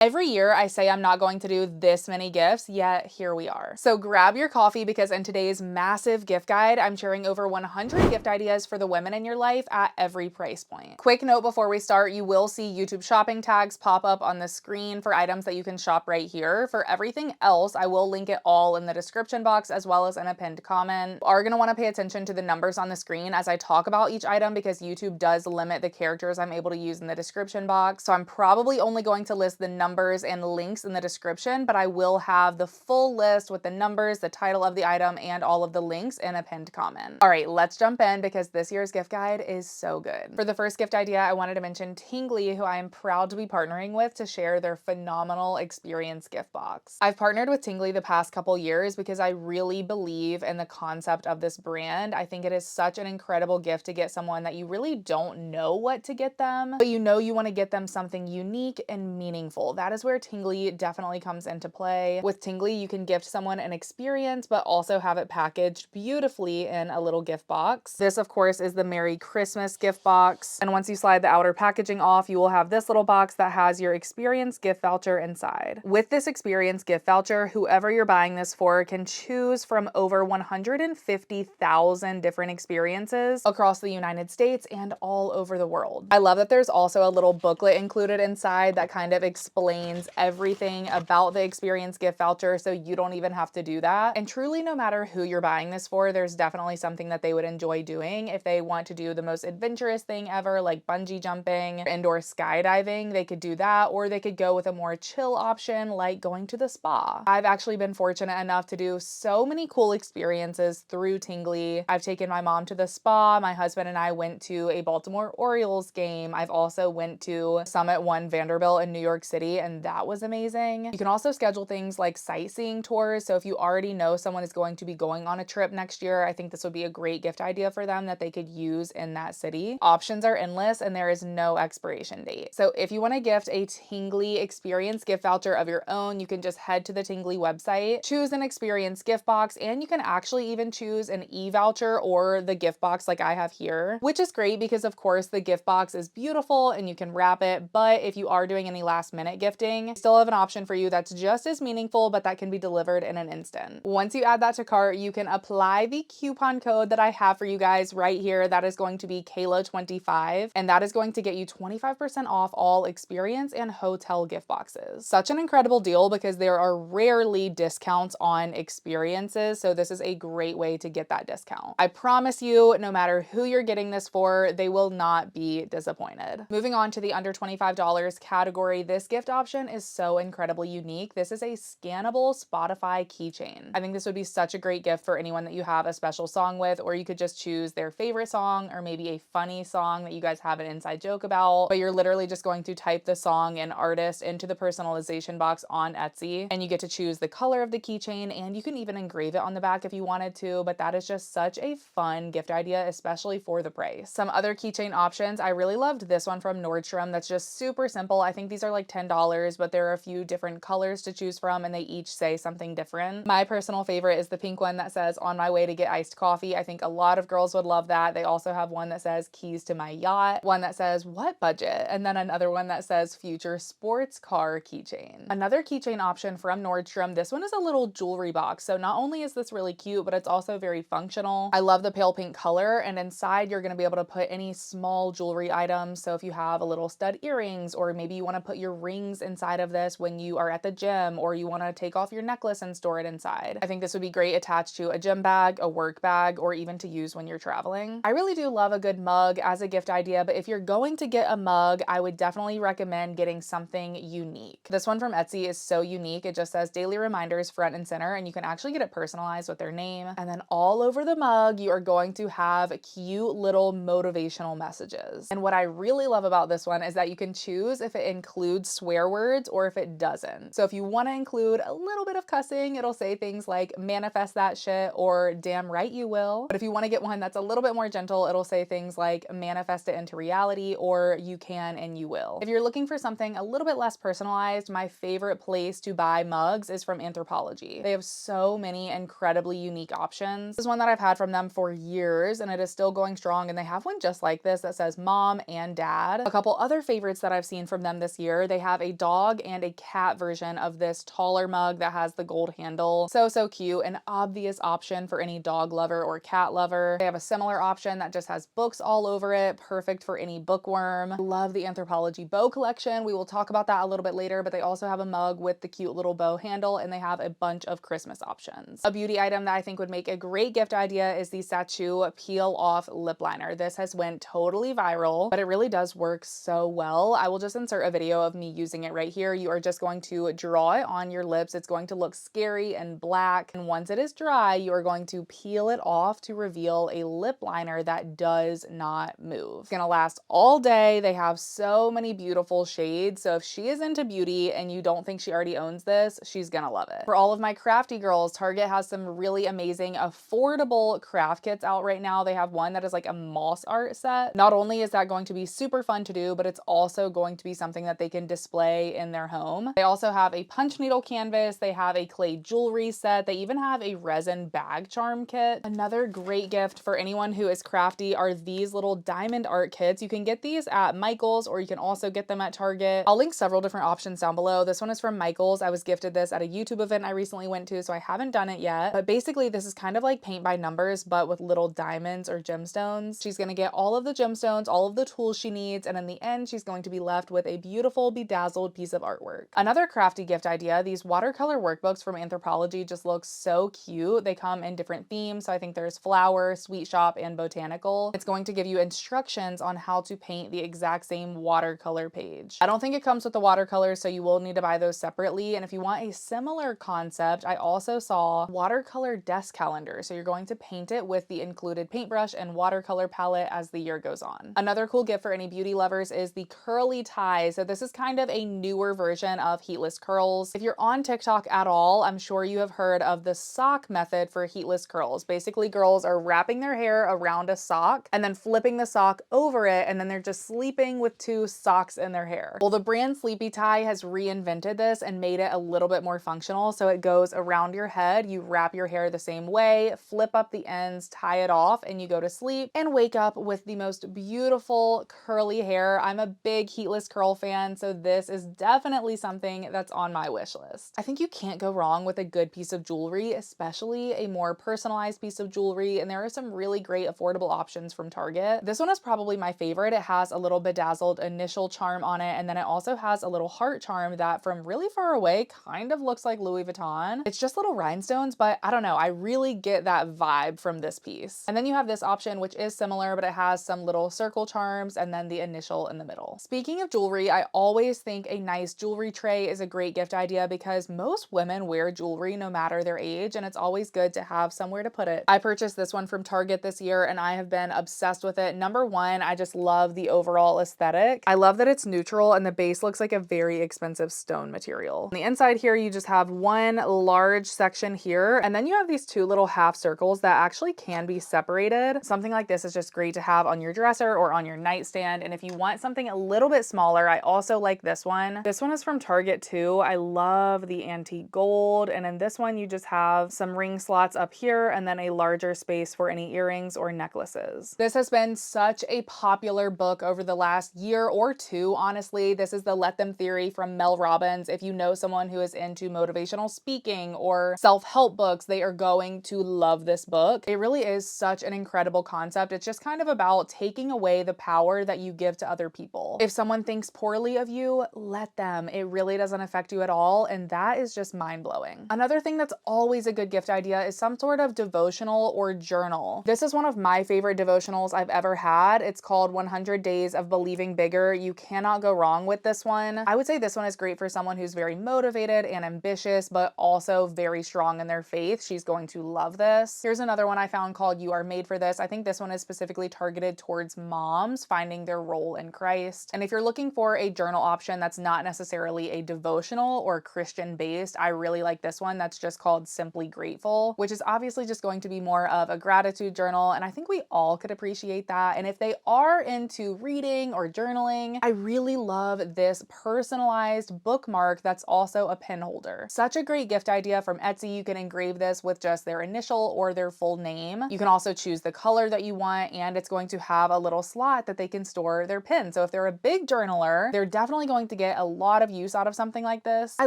Every year I say I'm not going to do this many gifts, yet here we are. So grab your coffee because in today's massive gift guide, I'm sharing over 100 gift ideas for the women in your life at every price point. Quick note before we start, you will see YouTube shopping tags pop up on the screen for items that you can shop right here. For everything else, I will link it all in the description box as well as in a pinned comment. You are going to want to pay attention to the numbers on the screen as I talk about each item because YouTube does limit the characters I'm able to use in the description box. So I'm probably only going to list the numbers and links in the description, but I will have the full list with the numbers, the title of the item, and all of the links in a pinned comment. All right, let's jump in because this year's gift guide is so good. For the first gift idea, I wanted to mention TINGGLY, who I am proud to be partnering with to share their phenomenal experience gift box. I've partnered with TINGGLY the past couple years because I really believe in the concept of this brand. I think it is such an incredible gift to get someone that you really don't know what to get them, but you know you want to get them something unique and meaningful. That is where TINGGLY definitely comes into play. With TINGGLY, you can gift someone an experience, but also have it packaged beautifully in a little gift box. This, of course, is the Merry Christmas gift box. And once you slide the outer packaging off, you will have this little box that has your experience gift voucher inside. With this experience gift voucher, whoever you're buying this for can choose from over 150,000 different experiences across the United States and all over the world. I love that there's also a little booklet included inside that kind of explains everything about the experience gift voucher, so you don't even have to do that. And truly, no matter who you're buying this for, there's definitely something that they would enjoy doing. If they want to do the most adventurous thing ever, like bungee jumping, indoor skydiving, they could do that, or they could go with a more chill option like going to the spa. I've actually been fortunate enough to do so many cool experiences through TINGGLY. I've taken my mom to the spa. My husband and I went to a Baltimore Orioles game. I've also went to Summit One Vanderbilt in New York City, and that was amazing. You can also schedule things like sightseeing tours. So if you already know someone is going to be going on a trip next year, I think this would be a great gift idea for them that they could use in that city. Options are endless and there is no expiration date. So if you want to gift a TINGGLY experience gift voucher of your own, you can just head to the TINGGLY website, choose an experience gift box, and you can actually even choose an e-voucher or the gift box like I have here, which is great because of course the gift box is beautiful and you can wrap it. But if you are doing any last minute gifting, I still have an option for you that's just as meaningful, but that can be delivered in an instant. Once you add that to cart, you can apply the coupon code that I have for you guys right here. That is going to be Kayla25, and that is going to get you 25% off all experience and hotel gift boxes. Such an incredible deal because there are rarely discounts on experiences, so this is a great way to get that discount. I promise you, no matter who you're getting this for, they will not be disappointed. Moving on to the under $25 category, this gift option is so incredibly unique. This is a scannable Spotify keychain. I think this would be such a great gift for anyone that you have a special song with, or you could just choose their favorite song or maybe a funny song that you guys have an inside joke about, but you're literally just going to type the song and artist into the personalization box on Etsy, and you get to choose the color of the keychain, and you can even engrave it on the back if you wanted to, but that is just such a fun gift idea, especially for the price. Some other keychain options, I really loved this one from Nordstrom that's just super simple. I think these are like $10, but there are a few different colors to choose from and they each say something different. My personal favorite is the pink one that says "On my way to get iced coffee." I think a lot of girls would love that. They also have one that says "Keys to my yacht," one that says "What budget?" and then another one that says "Future sports car keychain." Another keychain option from Nordstrom, this one is a little jewelry box. So not only is this really cute, but it's also very functional. I love the pale pink color, and inside you're going to be able to put any small jewelry items. So if you have a little stud earrings, or maybe you want to put your rings inside of this when you are at the gym, or you want to take off your necklace and store it inside, I think this would be great attached to a gym bag, a work bag, or even to use when you're traveling. I really do love a good mug as a gift idea, but if you're going to get a mug, I would definitely recommend getting something unique. This one from Etsy is so unique. It just says "Daily Reminders" front and center, and you can actually get it personalized with their name. And then all over the mug, you are going to have cute little motivational messages. And what I really love about this one is that you can choose if it includes swear words or if it doesn't. So if you want to include a little bit of cussing, it'll say things like "manifest that shit" or "damn right you will." But if you want to get one that's a little bit more gentle, it'll say things like "manifest it into reality" or "you can and you will." If you're looking for something a little bit less personalized, my favorite place to buy mugs is from Anthropologie. They have so many incredibly unique options. This is one that I've had from them for years and it is still going strong, and they have one just like this that says "mom and dad." A couple other favorites that I've seen from them this year, they have a a dog and a cat version of this taller mug that has the gold handle. So cute. An obvious option for any dog lover or cat lover. They have a similar option that just has books all over it, perfect for any bookworm. Love the Anthropologie bow collection. We will talk about that a little bit later, but they also have a mug with the cute little bow handle, and they have a bunch of Christmas options. A beauty item that I think would make a great gift idea is the Sachu peel off lip liner. This has went totally viral, but it really does work so well. I will just insert a video of me using it right here. You are just going to draw it on your lips. It's going to look scary and black, and once it is dry, you are going to peel it off to reveal a lip liner that does not move. It's gonna last all day. They have so many beautiful shades, so if she is into beauty and you don't think she already owns this, she's gonna love it. For all of my crafty girls, Target has some really amazing affordable craft kits out right now. They have one that is like a moss art set. Not only is that going to be super fun to do, but it's also going to be something that they can display in their home. They also have a punch needle canvas. They have a clay jewelry set. They even have a resin bag charm kit. Another great gift for anyone who is crafty are these little diamond art kits. You can get these at Michael's, or you can also get them at Target. I'll link several different options down below. This one is from Michael's. I was gifted this at a YouTube event I recently went to, so I haven't done it yet. But basically, this is kind of like paint by numbers, but with little diamonds or gemstones. She's gonna get all of the gemstones, all of the tools she needs, and in the end, she's going to be left with a beautiful bedazzled piece of artwork. Another crafty gift idea, these watercolor workbooks from Anthropologie just look so cute. They come in different themes, so I think there's flower, sweet shop, and botanical. It's going to give you instructions on how to paint the exact same watercolor page. I don't think it comes with the watercolors, so you will need to buy those separately. And if you want a similar concept, I also saw watercolor desk calendar. So you're going to paint it with the included paintbrush and watercolor palette as the year goes on. Another cool gift for any beauty lovers is the curly tie. So this is kind of a newer version of heatless curls. If you're on TikTok at all, I'm sure you have heard of the sock method for heatless curls. Basically, girls are wrapping their hair around a sock and then flipping the sock over it, and then they're just sleeping with two socks in their hair. Well, the brand Sleepy Tie has reinvented this and made it a little bit more functional. So it goes around your head, you wrap your hair the same way, flip up the ends, tie it off, and you go to sleep and wake up with the most beautiful curly hair. I'm a big heatless curl fan, so this is definitely something that's on my wish list. I think you can't go wrong with a good piece of jewelry, especially a more personalized piece of jewelry, and there are some really great affordable options from Target. This one is probably my favorite. It has a little bedazzled initial charm on it, and then it also has a little heart charm that from really far away kind of looks like Louis Vuitton. It's just little rhinestones, but I don't know, I really get that vibe from this piece. And then you have this option, which is similar, but it has some little circle charms and then the initial in the middle. Speaking of jewelry, I always think a nice jewelry tray is a great gift idea because most women wear jewelry no matter their age, and it's always good to have somewhere to put it. I purchased this one from Target this year, and I have been obsessed with it. Number one, I just love the overall aesthetic. I love that it's neutral and the base looks like a very expensive stone material. On the inside here, you just have one large section here, and then you have these two little half circles that actually can be separated. Something like this is just great to have on your dresser or on your nightstand. And if you want something a little bit smaller, I also like this one. This one is from Target too. I love the antique gold. And in this one, you just have some ring slots up here and then a larger space for any earrings or necklaces. This has been such a popular book over the last year or two, honestly. This is the Let Them Theory from Mel Robbins. If you know someone who is into motivational speaking or self-help books, they are going to love this book. It really is such an incredible concept. It's just kind of about taking away the power that you give to other people. If someone thinks poorly of you, let them. It really doesn't affect you at all, and that is just mind-blowing. Another thing that's always a good gift idea is some sort of devotional or journal. This is one of my favorite devotionals I've ever had. It's called 100 Days of Believing Bigger. You cannot go wrong with this one. I would say this one is great for someone who's very motivated and ambitious, but also very strong in their faith. She's going to love this. Here's another one I found called You Are Made for This. I think this one is specifically targeted towards moms finding their role in Christ. And if you're looking for a journal option that's not necessarily a devotional or Christian based, I really like this one that's just called Simply Grateful, which is obviously just going to be more of a gratitude journal. And I think we all could appreciate that. And if they are into reading or journaling, I really love this personalized bookmark that's also a pin holder. Such a great gift idea from Etsy. You can engrave this with just their initial or their full name. You can also choose the color that you want, and it's going to have a little slot that they can store their pin. So if they're a big journaler, they're definitely going to get a lot of use out of something like this. I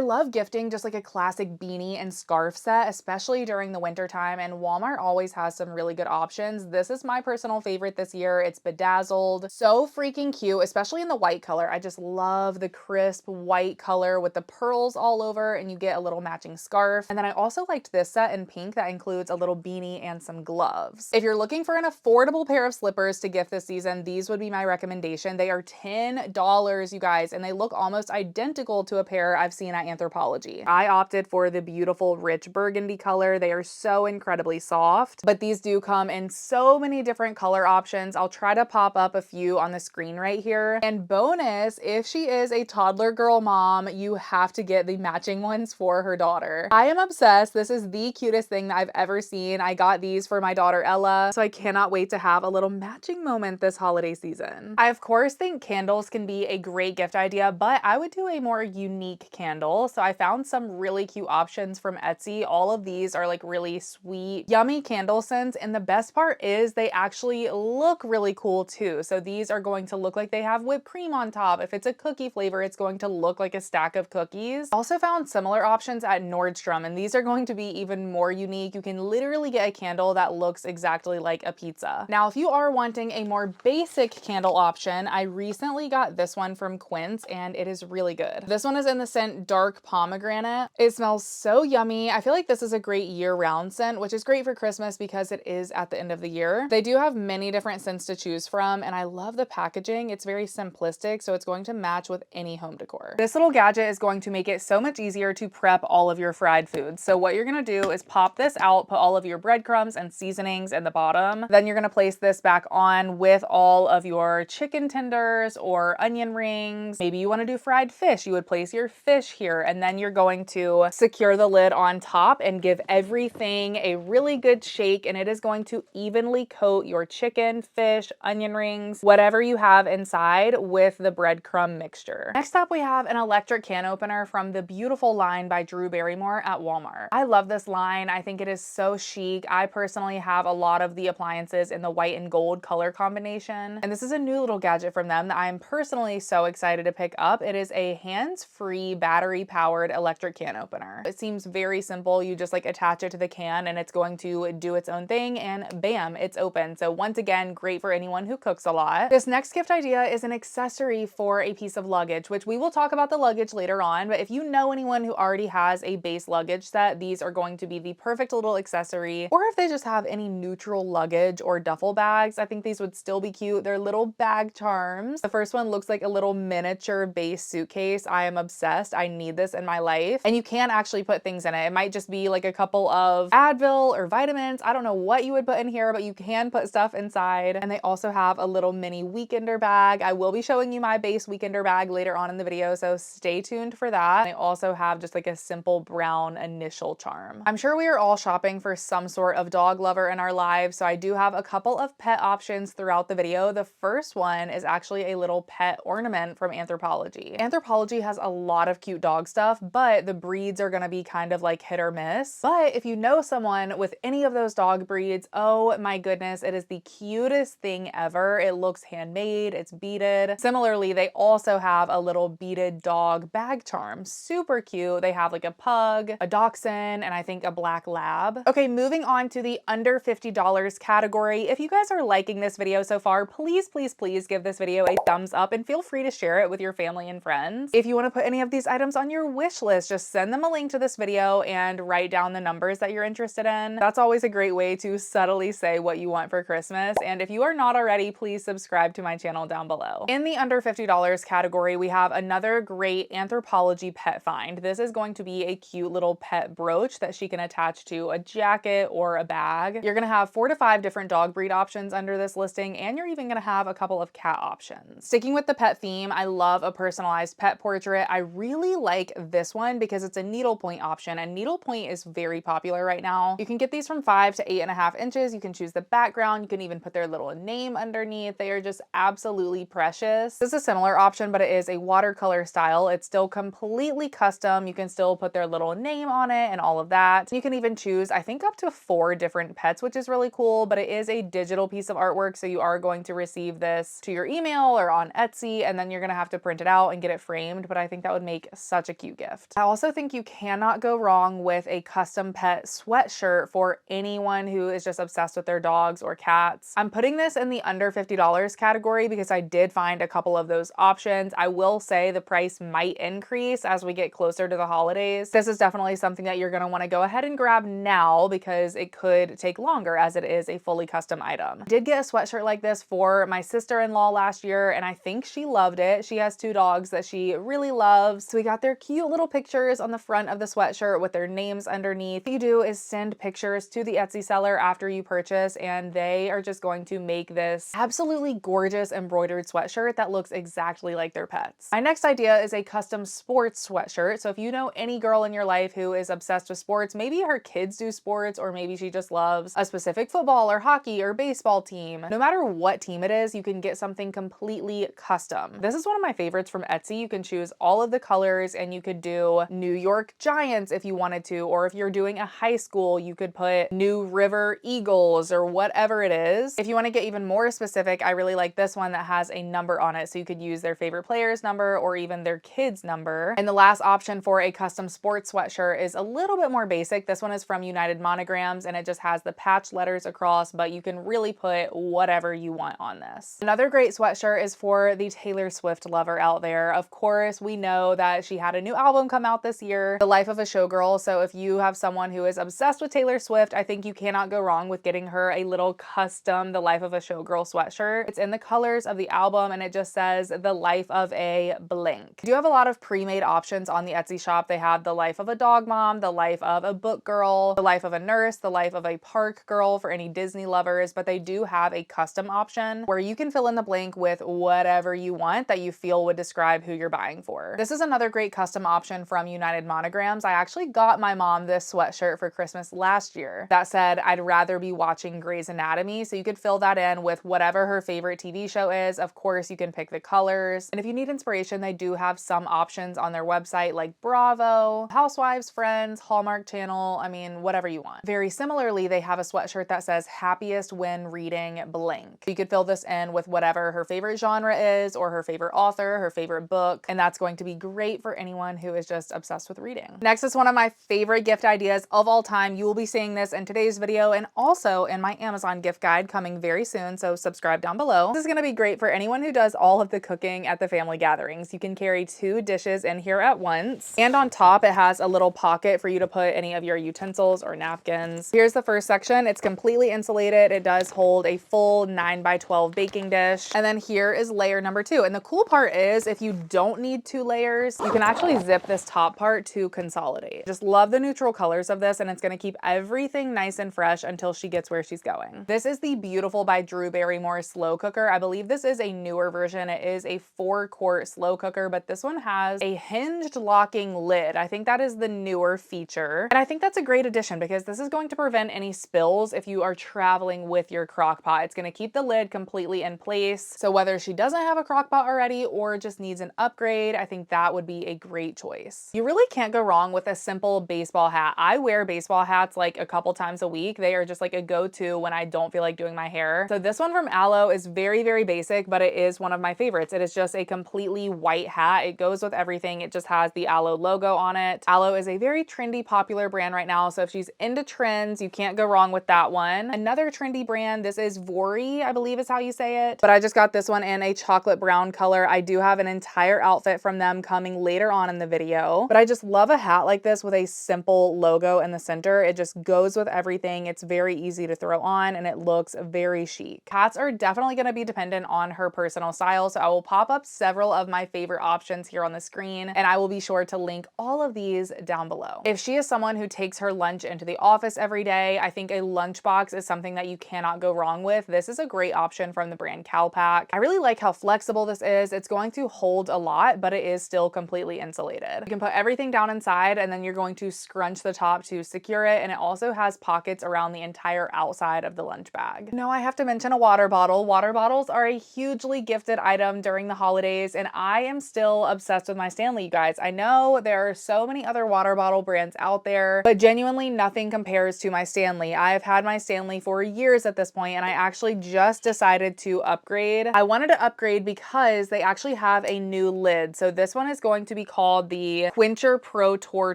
love gifting just like a classic beanie and scarf set, especially during the winter time, and Walmart always has some really good options. This is my personal favorite this year. It's bedazzled. So freaking cute, especially in the white color. I just love the crisp white color with the pearls all over, and you get a little matching scarf. And then I also liked this set in pink that includes a little beanie and some gloves. If you're looking for an affordable pair of slippers to gift this season, these would be my recommendation. They are $10, you guys, and they look almost identical to a pair I've seen at Anthropologie. I opted for the beautiful rich burgundy color. They are so incredibly soft, but these do come in so many different color options. I'll try to pop up a few on the screen right here. And bonus, if she is a toddler girl mom, you have to get the matching ones for her daughter. I am obsessed. This is the cutest thing that I've ever seen. I got these for my daughter Ella, so I cannot wait to have a little matching moment this holiday season. I of course think candles can be a great gift idea, but I would do a more unique candle. So I found some really cute options from Etsy. All of these are like really sweet, yummy candle scents, and the best part is they actually look really cool too. So these are going to look like they have whipped cream on top. If it's a cookie flavor, it's going to look like a stack of cookies. Also found similar options at Nordstrom, and these are going to be even more unique. You can literally get a candle that looks exactly like a pizza. Now, if you are wanting a more basic candle option, I recently got this one from Quince, and it is really good. This one is in the scent Dark Pomegranate. It smells so yummy. I feel like this is a great year-round scent, which is great for Christmas because it is at the end of the year. They do have many different scents to choose from, and I love the packaging. It's very simplistic, so it's going to match with any home decor. This little gadget is going to make it so much easier to prep all of your fried foods. So what you're gonna do is pop this out, put all of your breadcrumbs and seasonings in the bottom. Then you're gonna place this back on with all of your chicken tenders or onion rings. Maybe you wanna do fried fish. You would place your fish here, and then you're going to secure the lid on top and give everything a really good shake, and it is going to evenly coat your chicken, fish, onion rings, whatever you have inside with the breadcrumb mixture. Next up, we have an electric can opener from the beautiful line by Drew Barrymore at Walmart. I love this line. I think it is so chic. I personally have a lot of the appliances in the white and gold color combination, and this is a new little gadget from them that I am personally so excited to pick up. It is a hands-free battery-powered electric can opener. It seems very simple. You just like attach it to the can and it's going to do its own thing, and bam, it's open. So once again, great for anyone who cooks a lot. This next gift idea is an accessory for a piece of luggage, which we will talk about the luggage later on, but if you know anyone who already has a base luggage set, these are going to be the perfect little accessory. Or if they just have any neutral luggage or duffel bags, I think these would still be cute. They're little bag charms. The first one looks like a little miniature base suitcase. I am obsessed. I need this in my life. And you can actually put things in it. It might just be like a couple of Advil or vitamins. I don't know what you would put in here, but you can put stuff inside. And they also have a little mini weekender bag. I will be showing you my base weekender bag later on in the video, so stay tuned for that. They also have just like a simple brown initial charm. I'm sure we are all shopping for some sort of dog lover in our lives, so I do have a couple of pet options throughout the video. The first one is actually a little pet ornament from Anthropologie. Anthropologie has a lot of cute dog stuff, but the breeds are gonna be kind of like hit or miss. But if you know someone with any of those dog breeds, oh my goodness, it is the cutest thing ever. It looks handmade, it's beaded. Similarly, they also have a little beaded dog bag charm. Super cute. They have like a pug, a dachshund, and I think a black lab. Okay, moving on to the under $50 category. If you guys are liking this video so far, please, please, please give this video a thumbs up and feel free to share it with your family and friends. If you want to put any of these items on your wish list, just send them a link to this video and write down the numbers that you're interested in. That's always a great way to subtly say what you want for Christmas. And if you are not already, please subscribe to my channel down below. In the under $50 category, we have another great Anthropologie pet find. This is going to be a cute little pet brooch that she can attach to a jacket or a bag. You're gonna have 4 to 5 different dog breed options under this listing, and you're even gonna have a couple of cat options. Sticking with the pet theme, I love a personalized pet portrait. I really like this one because it's a needlepoint option, and needlepoint is very popular right now. You can get these from 5 to 8.5 inches. You can choose the background. You can even put their little name underneath. They are just absolutely precious. This is a similar option, but it is a watercolor style. It's still completely custom. You can still put their little name on it and all of that. You can even choose, I think, up to 4 different pets, which is really cool, but it is a digital piece of artwork, so you are going to receive this to your email or on Etsy, and then you're gonna have to print it out out and get it framed, but I think that would make such a cute gift. I also think you cannot go wrong with a custom pet sweatshirt for anyone who is just obsessed with their dogs or cats. I'm putting this in the under $50 category because I did find a couple of those options. I will say the price might increase as we get closer to the holidays. This is definitely something that you're going to want to go ahead and grab now because it could take longer as it is a fully custom item. I did get a sweatshirt like this for my sister-in-law last year and I think she loved it. She has 2 dogs that she really loves. So we got their cute little pictures on the front of the sweatshirt with their names underneath. What you do is send pictures to the Etsy seller after you purchase and they are just going to make this absolutely gorgeous embroidered sweatshirt that looks exactly like their pets. My next idea is a custom sports sweatshirt. So if you know any girl in your life who is obsessed with sports, maybe her kids do sports or maybe she just loves a specific football or hockey or baseball team, no matter what team it is, you can get something completely custom. This is one of my favorites from Etsy. You can choose all of the colors and you could do New York Giants if you wanted to, or if you're doing a high school, you could put New River Eagles or whatever it is. If you want to get even more specific, I really like this one that has a number on it. So you could use their favorite player's number or even their kid's number. And the last option for a custom sports sweatshirt is a little bit more basic. This one is from United Monograms and it just has the patch letters across, but you can really put whatever you want on this. Another great sweatshirt is for the Taylor Swift lover out there. Of course, we know that she had a new album come out this year, The Life of a Showgirl. So if you have someone who is obsessed with Taylor Swift, I think you cannot go wrong with getting her a little custom The Life of a Showgirl sweatshirt. It's in the colors of the album and it just says The Life of a blank. You do have a lot of pre-made options on the Etsy shop. They have The Life of a Dog Mom, The Life of a Book Girl, The Life of a Nurse, The Life of a Park Girl for any Disney lovers, but they do have a custom option where you can fill in the blank with whatever you want that you feel would describe who you're buying for. This is another great custom option from United Monograms. I actually got my mom this sweatshirt for Christmas last year that said, I'd rather be watching Grey's Anatomy. So you could fill that in with whatever her favorite TV show is. Of course, you can pick the colors. And if you need inspiration, they do have some options on their website like Bravo, Housewives, Friends, Hallmark Channel, I mean, whatever you want. Very similarly, they have a sweatshirt that says happiest when reading blank. You could fill this in with whatever her favorite genre is or her favorite author, her favorite book, and that's going to be great for anyone who is just obsessed with reading. Next is one of my favorite gift ideas of all time. You will be seeing this in today's video and also in my Amazon gift guide coming very soon, so subscribe down below. This is going to be great for anyone who does all of the cooking at the family gatherings. You can carry 2 dishes in here at once, and on top it has a little pocket for you to put any of your utensils or napkins. Here's the first section. It's completely insulated. It does hold a full 9x12 baking dish, and then here is layer number 2. And the cool part is if you don't need 2 layers, you can actually zip this top part to consolidate. Just love the neutral colors of this, and it's going to keep everything nice and fresh until she gets where she's going. This is the Beautiful by Drew Barrymore slow cooker. I believe this is a newer version. It is a 4-quart slow cooker, but this one has a hinged locking lid. I think that is the newer feature, and I think that's a great addition because this is going to prevent any spills if you are traveling with your crock pot. It's going to keep the lid completely in place. So whether she doesn't have a crock pot already or just needs an upgrade, I think that would be a great choice. You really can't go wrong with a simple baseball hat. I wear baseball hats like a couple times a week. They are just like a go-to when I don't feel like doing my hair. So this one from Aloe is very, very basic, but it is one of my favorites. It is just a completely white hat. It goes with everything. It just has the Aloe logo on it. Aloe is a very trendy, popular brand right now. So if she's into trends, you can't go wrong with that one. Another trendy brand, this is Vori, I believe is how you say it. But I just got this one in a chocolate brown color. I do have an entire outfit from them coming later on in the video, but I just love a hat like this with a simple logo in the center. It just goes with everything. It's very easy to throw on and it looks very chic. Hats are definitely going to be dependent on her personal style, so I will pop up several of my favorite options here on the screen, and I will be sure to link all of these down below. If she is someone who takes her lunch into the office every day, I think a lunchbox is something that you cannot go wrong with. This is a great option from the brand Calpac. I really like how flexible this is. It's going to hold a lot, but it is still completely insulated. You can put everything down inside and then you're going to scrunch the top to secure it, and it also has pockets around the entire outside of the lunch bag. No, I have to mention a water bottle. Water bottles are a hugely gifted item during the holidays, and I am still obsessed with my Stanley, you guys. I know there are so many other water bottle brands out there, but genuinely nothing compares to my Stanley. I have had my Stanley for years at this point, and I actually just decided to upgrade. I wanted to upgrade because they actually have have a new lid. So this one is going to be called the Quencher Pro Tour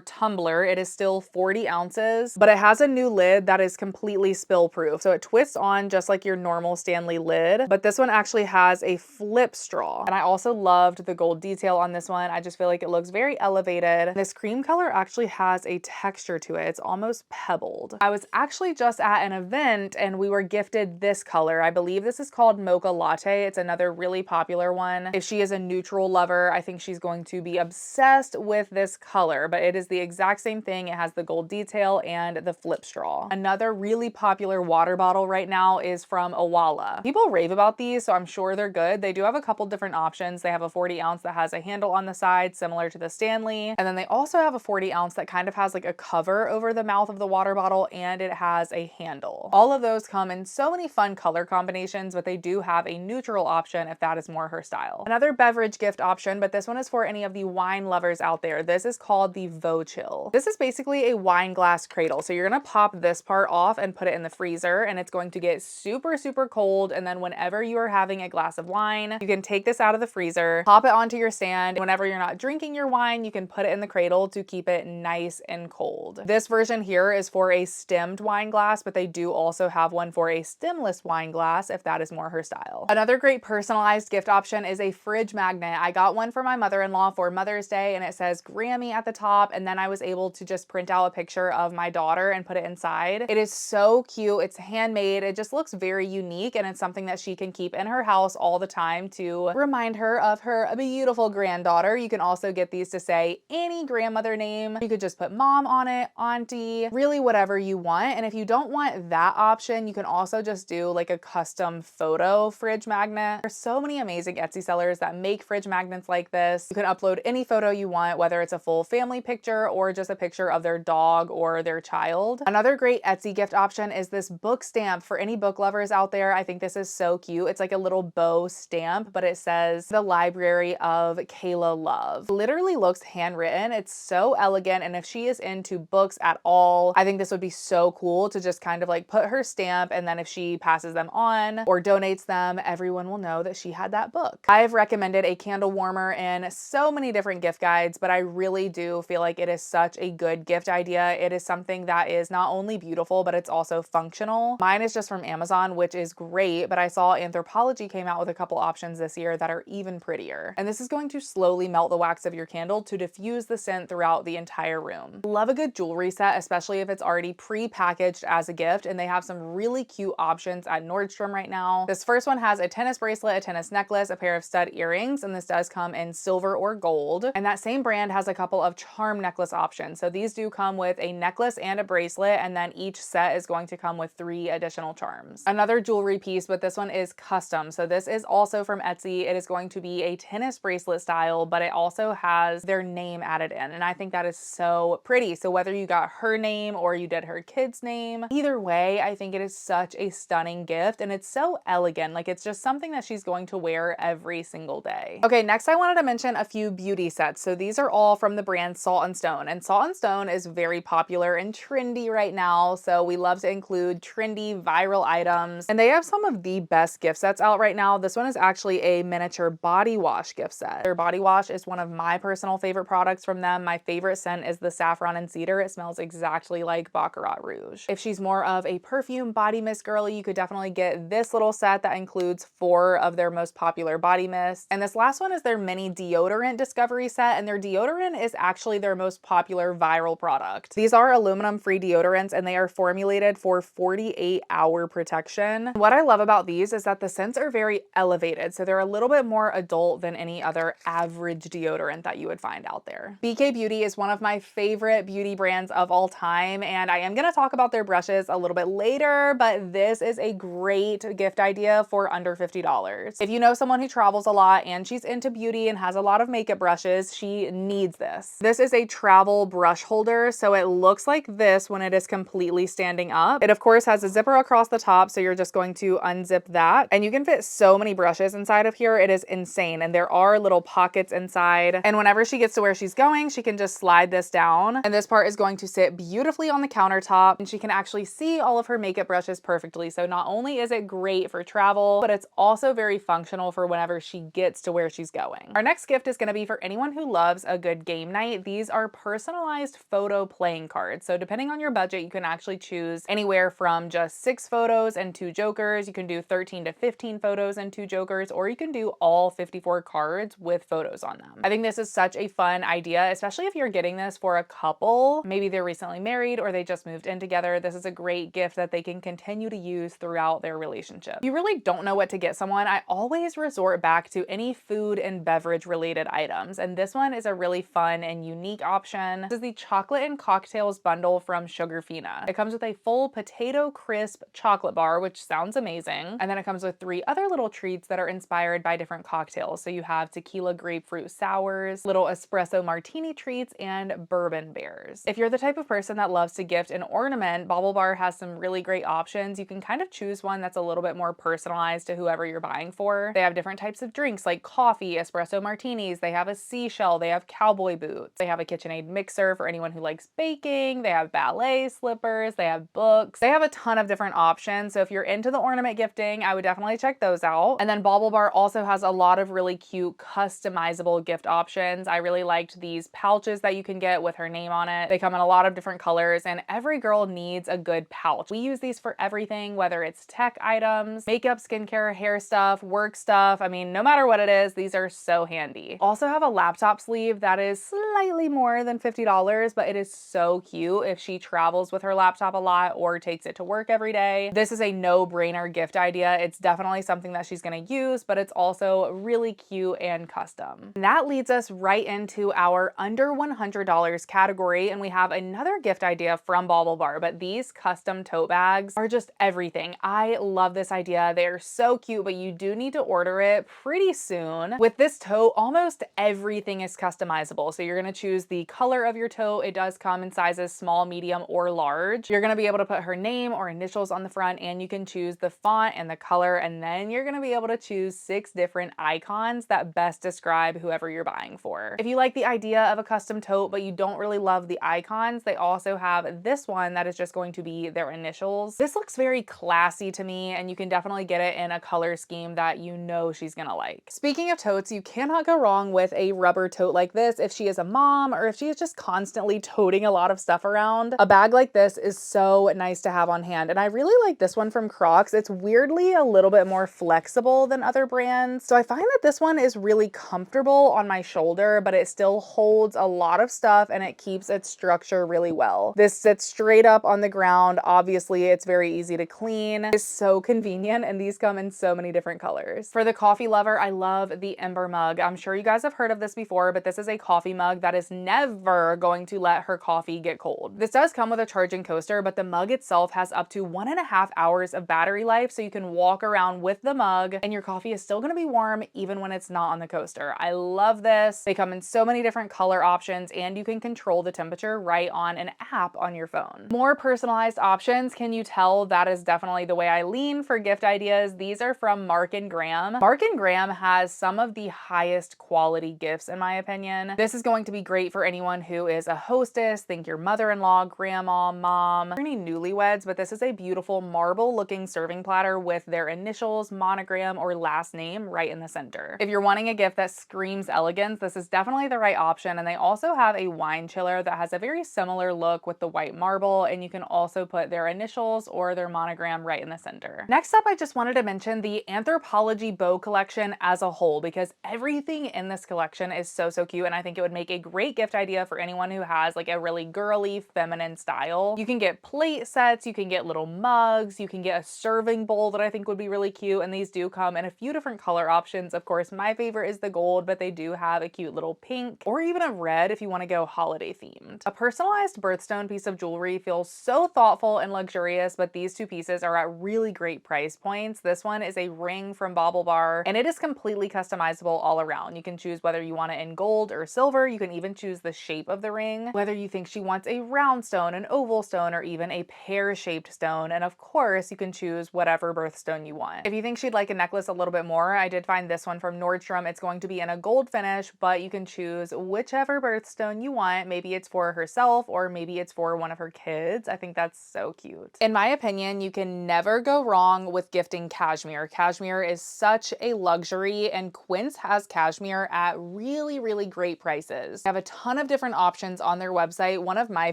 Tumbler. It is still 40 ounces, but it has a new lid that is completely spill proof. So it twists on just like your normal Stanley lid, but this one actually has a flip straw. And I also loved the gold detail on this one. I just feel like it looks very elevated. This cream color actually has a texture to it. It's almost pebbled. I was actually just at an event and we were gifted this color. I believe this is called Mocha Latte. It's another really popular one. If she is a neutral lover, I think she's going to be obsessed with this color, but it is the exact same thing. It has the gold detail and the flip straw. Another really popular water bottle right now is from Owala. People rave about these, so I'm sure they're good. They do have a couple different options. They have a 40 ounce that has a handle on the side, similar to the Stanley. And then they also have a 40 ounce that kind of has like a cover over the mouth of the water bottle, and it has a handle. All of those come in so many fun color combinations, but they do have a neutral option if that is more her style. Another beverage gift option, but this one is for any of the wine lovers out there. This is called the Vo-Chill. This is basically a wine glass cradle. So you're gonna pop this part off and put it in the freezer, and it's going to get super, super cold. And then whenever you are having a glass of wine, you can take this out of the freezer, pop it onto your stand. Whenever you're not drinking your wine, you can put it in the cradle to keep it nice and cold. This version here is for a stemmed wine glass, but they do also have one for a stemless wine glass if that is more her style. Another great personalized gift option is a fridge magnet. I got one for my mother-in-law for Mother's Day, and it says Grammy at the top, and then I was able to just print out a picture of my daughter and put it inside. It is so cute. It's handmade. It just looks very unique, and it's something that she can keep in her house all the time to remind her of her beautiful granddaughter. You can also get these to say any grandmother name. You could just put mom on it, auntie, really whatever you want. And if you don't want that option, you can also just do like a custom photo fridge magnet. There's so many amazing Etsy sellers that make fridge magnets like this. You can upload any photo you want, whether it's a full family picture or just a picture of their dog or their child. Another great Etsy gift option is this book stamp for any book lovers out there. I think this is so cute. It's like a little bow stamp, but it says the Library of Kayla Love. Literally looks handwritten. It's so elegant, and if she is into books at all, I think this would be so cool to just kind of like put her stamp, and then if she passes them on or donates them, everyone will know that she had that book. I've recommended a candle warmer in so many different gift guides, but I really do feel like it is such a good gift idea. It is something that is not only beautiful, but it's also functional. Mine is just from Amazon, which is great, but I saw Anthropologie came out with a couple options this year that are even prettier. And this is going to slowly melt the wax of your candle to diffuse the scent throughout the entire room. Love a good jewelry set, especially if it's already pre-packaged as a gift, and they have some really cute options at Nordstrom right now. This first one has a tennis bracelet, a tennis necklace, a pair of stud earrings, and this does come in silver or gold. And that same brand has a couple of charm necklace options. So these do come with a necklace and a bracelet, and then each set is going to come with 3 additional charms. Another jewelry piece, but this one is custom. So this is also from Etsy. It is going to be a tennis bracelet style, but it also has their name added in. And I think that is so pretty. So whether you got her name or you did her kid's name, either way, I think it is such a stunning gift, and it's so elegant. Like, it's just something that she's going to wear every single day. Okay, next I wanted to mention a few beauty sets. So these are all from the brand Salt and Stone, and Salt and Stone is very popular and trendy right now. So we love to include trendy viral items, and they have some of the best gift sets out right now. This one is actually a miniature body wash gift set. Their body wash is one of my personal favorite products from them. My favorite scent is the saffron and cedar. It smells exactly like Baccarat Rouge. If she's more of a perfume body mist girly, you could definitely get this little set that includes 4 of their most popular body mists. And this last one is their mini deodorant discovery set, and their deodorant is actually their most popular viral product. These are aluminum-free deodorants, and they are formulated for 48-hour protection. What I love about these is that the scents are very elevated, so they're a little bit more adult than any other average deodorant that you would find out there. BK Beauty is one of my favorite beauty brands of all time, and I am going to talk about their brushes a little bit later, but this is a great gift idea for under $50. If you know someone who travels a lot and she's into beauty and has a lot of makeup brushes, she needs this. This is a travel brush holder, so it looks like this when it is completely standing up. It of course has a zipper across the top, so you're just going to unzip that, and you can fit so many brushes inside of here. It is insane, and there are little pockets inside, and whenever she gets to where she's going, she can just slide this down, and this part is going to sit beautifully on the countertop, and she can actually see all of her makeup brushes perfectly. So not only is it great for travel, but it's also very functional for whenever she gets to where where she's going. Our next gift is going to be for anyone who loves a good game night. These are personalized photo playing cards. So depending on your budget, you can actually choose anywhere from just 6 photos and 2 jokers. You can do 13 to 15 photos and 2 jokers, or you can do all 54 cards with photos on them. I think this is such a fun idea, especially if you're getting this for a couple. Maybe they're recently married or they just moved in together. This is a great gift that they can continue to use throughout their relationship. If you really don't know what to get someone, I always resort back to any food and beverage related items. And this one is a really fun and unique option. This is the chocolate and cocktails bundle from Sugarfina. It comes with a full potato crisp chocolate bar, which sounds amazing. And then it comes with 3 other little treats that are inspired by different cocktails. So you have tequila grapefruit sours, little espresso martini treats, and bourbon bears. If you're the type of person that loves to gift an ornament, Bauble Bar has some really great options. You can kind of choose one that's a little bit more personalized to whoever you're buying for. They have different types of drinks like coffee, espresso martinis. They have a seashell. They have cowboy boots. They have a KitchenAid mixer for anyone who likes baking. They have ballet slippers. They have books. They have a ton of different options. So if you're into the ornament gifting, I would definitely check those out. And then Bauble Bar also has a lot of really cute customizable gift options. I really liked these pouches that you can get with her name on it. They come in a lot of different colors, and every girl needs a good pouch. We use these for everything, whether it's tech items, makeup, skincare, hair stuff, work stuff. I mean, no matter what it is, these are so handy. Also have a laptop sleeve that is slightly more than $50, but it is so cute if she travels with her laptop a lot or takes it to work every day. This is a no-brainer gift idea. It's definitely something that she's gonna use, but it's also really cute and custom. And that leads us right into our under $100 category, and we have another gift idea from Bauble Bar, but these custom tote bags are just everything. I love this idea. They are so cute, but you do need to order it pretty soon. With this tote, almost everything is customizable. So you're gonna choose the color of your tote. It does come in sizes small, medium, or large. You're gonna be able to put her name or initials on the front, and you can choose the font and the color, and then you're gonna be able to choose 6 different icons that best describe whoever you're buying for. If you like the idea of a custom tote, but you don't really love the icons, they also have this one that is just going to be their initials. This looks very classy to me, and you can definitely get it in a color scheme that you know she's gonna like. Speaking of totes, you cannot go wrong with a rubber tote like this if she is a mom or if she is just constantly toting a lot of stuff around. A bag like this is so nice to have on hand, and I really like this one from Crocs. It's weirdly a little bit more flexible than other brands, so I find that this one is really comfortable on my shoulder, but it still holds a lot of stuff and it keeps its structure really well. This sits straight up on the ground. Obviously, it's very easy to clean. It's so convenient, and these come in so many different colors. For the coffee lover, I love the Ember mug. I'm sure you guys have heard of this before, but this is a coffee mug that is never going to let her coffee get cold. This does come with a charging coaster, but the mug itself has up to 1.5 hours of battery life, so you can walk around with the mug and your coffee is still gonna be warm even when it's not on the coaster. I love this. They come in so many different color options, and you can control the temperature right on an app on your phone. More personalized options. Can you tell that is definitely the way I lean for gift ideas? These are from Mark & Graham. Mark & Graham has some of the highest quality gifts in my opinion. This is going to be great for anyone who is a hostess. Think your mother-in-law, grandma, mom, or any newlyweds, but this is a beautiful marble looking serving platter with their initials, monogram, or last name right in the center. If you're wanting a gift that screams elegance, this is definitely the right option. And they also have a wine chiller that has a very similar look with the white marble, and you can also put their initials or their monogram right in the center. Next up, I just wanted to mention the Anthropologie bow collection as a whole, because everything in this collection is so cute, and I think it would make a great gift idea for anyone who has like a really girly feminine style. You can get plate sets, you can get little mugs, you can get a serving bowl that I think would be really cute, and these do come in a few different color options. Of course, my favorite is the gold, but they do have a cute little pink or even a red if you want to go holiday themed. A personalized birthstone piece of jewelry feels so thoughtful and luxurious, but these 2 pieces are at really great price points. This one is a ring from Bauble Bar, and it is completely customizable all around. You can choose whether you want it in gold or silver. You can even choose the shape of the ring, whether you think she wants a round stone, an oval stone, or even a pear-shaped stone. And of course, you can choose whatever birthstone you want. If you think she'd like a necklace a little bit more, I did find this one from Nordstrom. It's going to be in a gold finish, but you can choose whichever birthstone you want. Maybe it's for herself or maybe it's for one of her kids. I think that's so cute. In my opinion, you can never go wrong with gifting cashmere. Cashmere is such a luxury and and Quince has cashmere at really great prices. They have a ton of different options on their website. One of my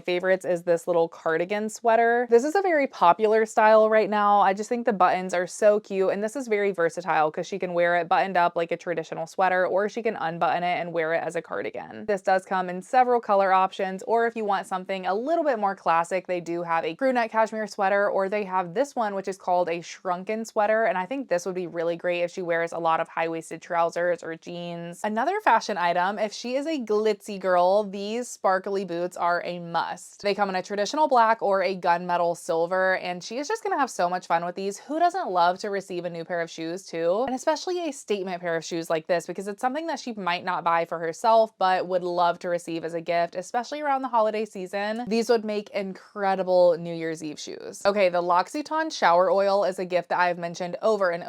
favorites is this little cardigan sweater. This is a very popular style right now. I just think the buttons are so cute, and this is very versatile because she can wear it buttoned up like a traditional sweater, or she can unbutton it and wear it as a cardigan. This does come in several color options, or if you want something a little bit more classic, they do have a crew neck cashmere sweater, or they have this one which is called a shrunken sweater, and I think this would be really great if she wears a lot of high-waisted trousers or jeans. Another fashion item, if she is a glitzy girl, these sparkly boots are a must. They come in a traditional black or a gunmetal silver, and she is just gonna have so much fun with these. Who doesn't love to receive a new pair of shoes too? And especially a statement pair of shoes like this, because it's something that she might not buy for herself but would love to receive as a gift, especially around the holiday season. These would make incredible New Year's Eve shoes. Okay, the L'Occitane shower oil is a gift that I've mentioned over and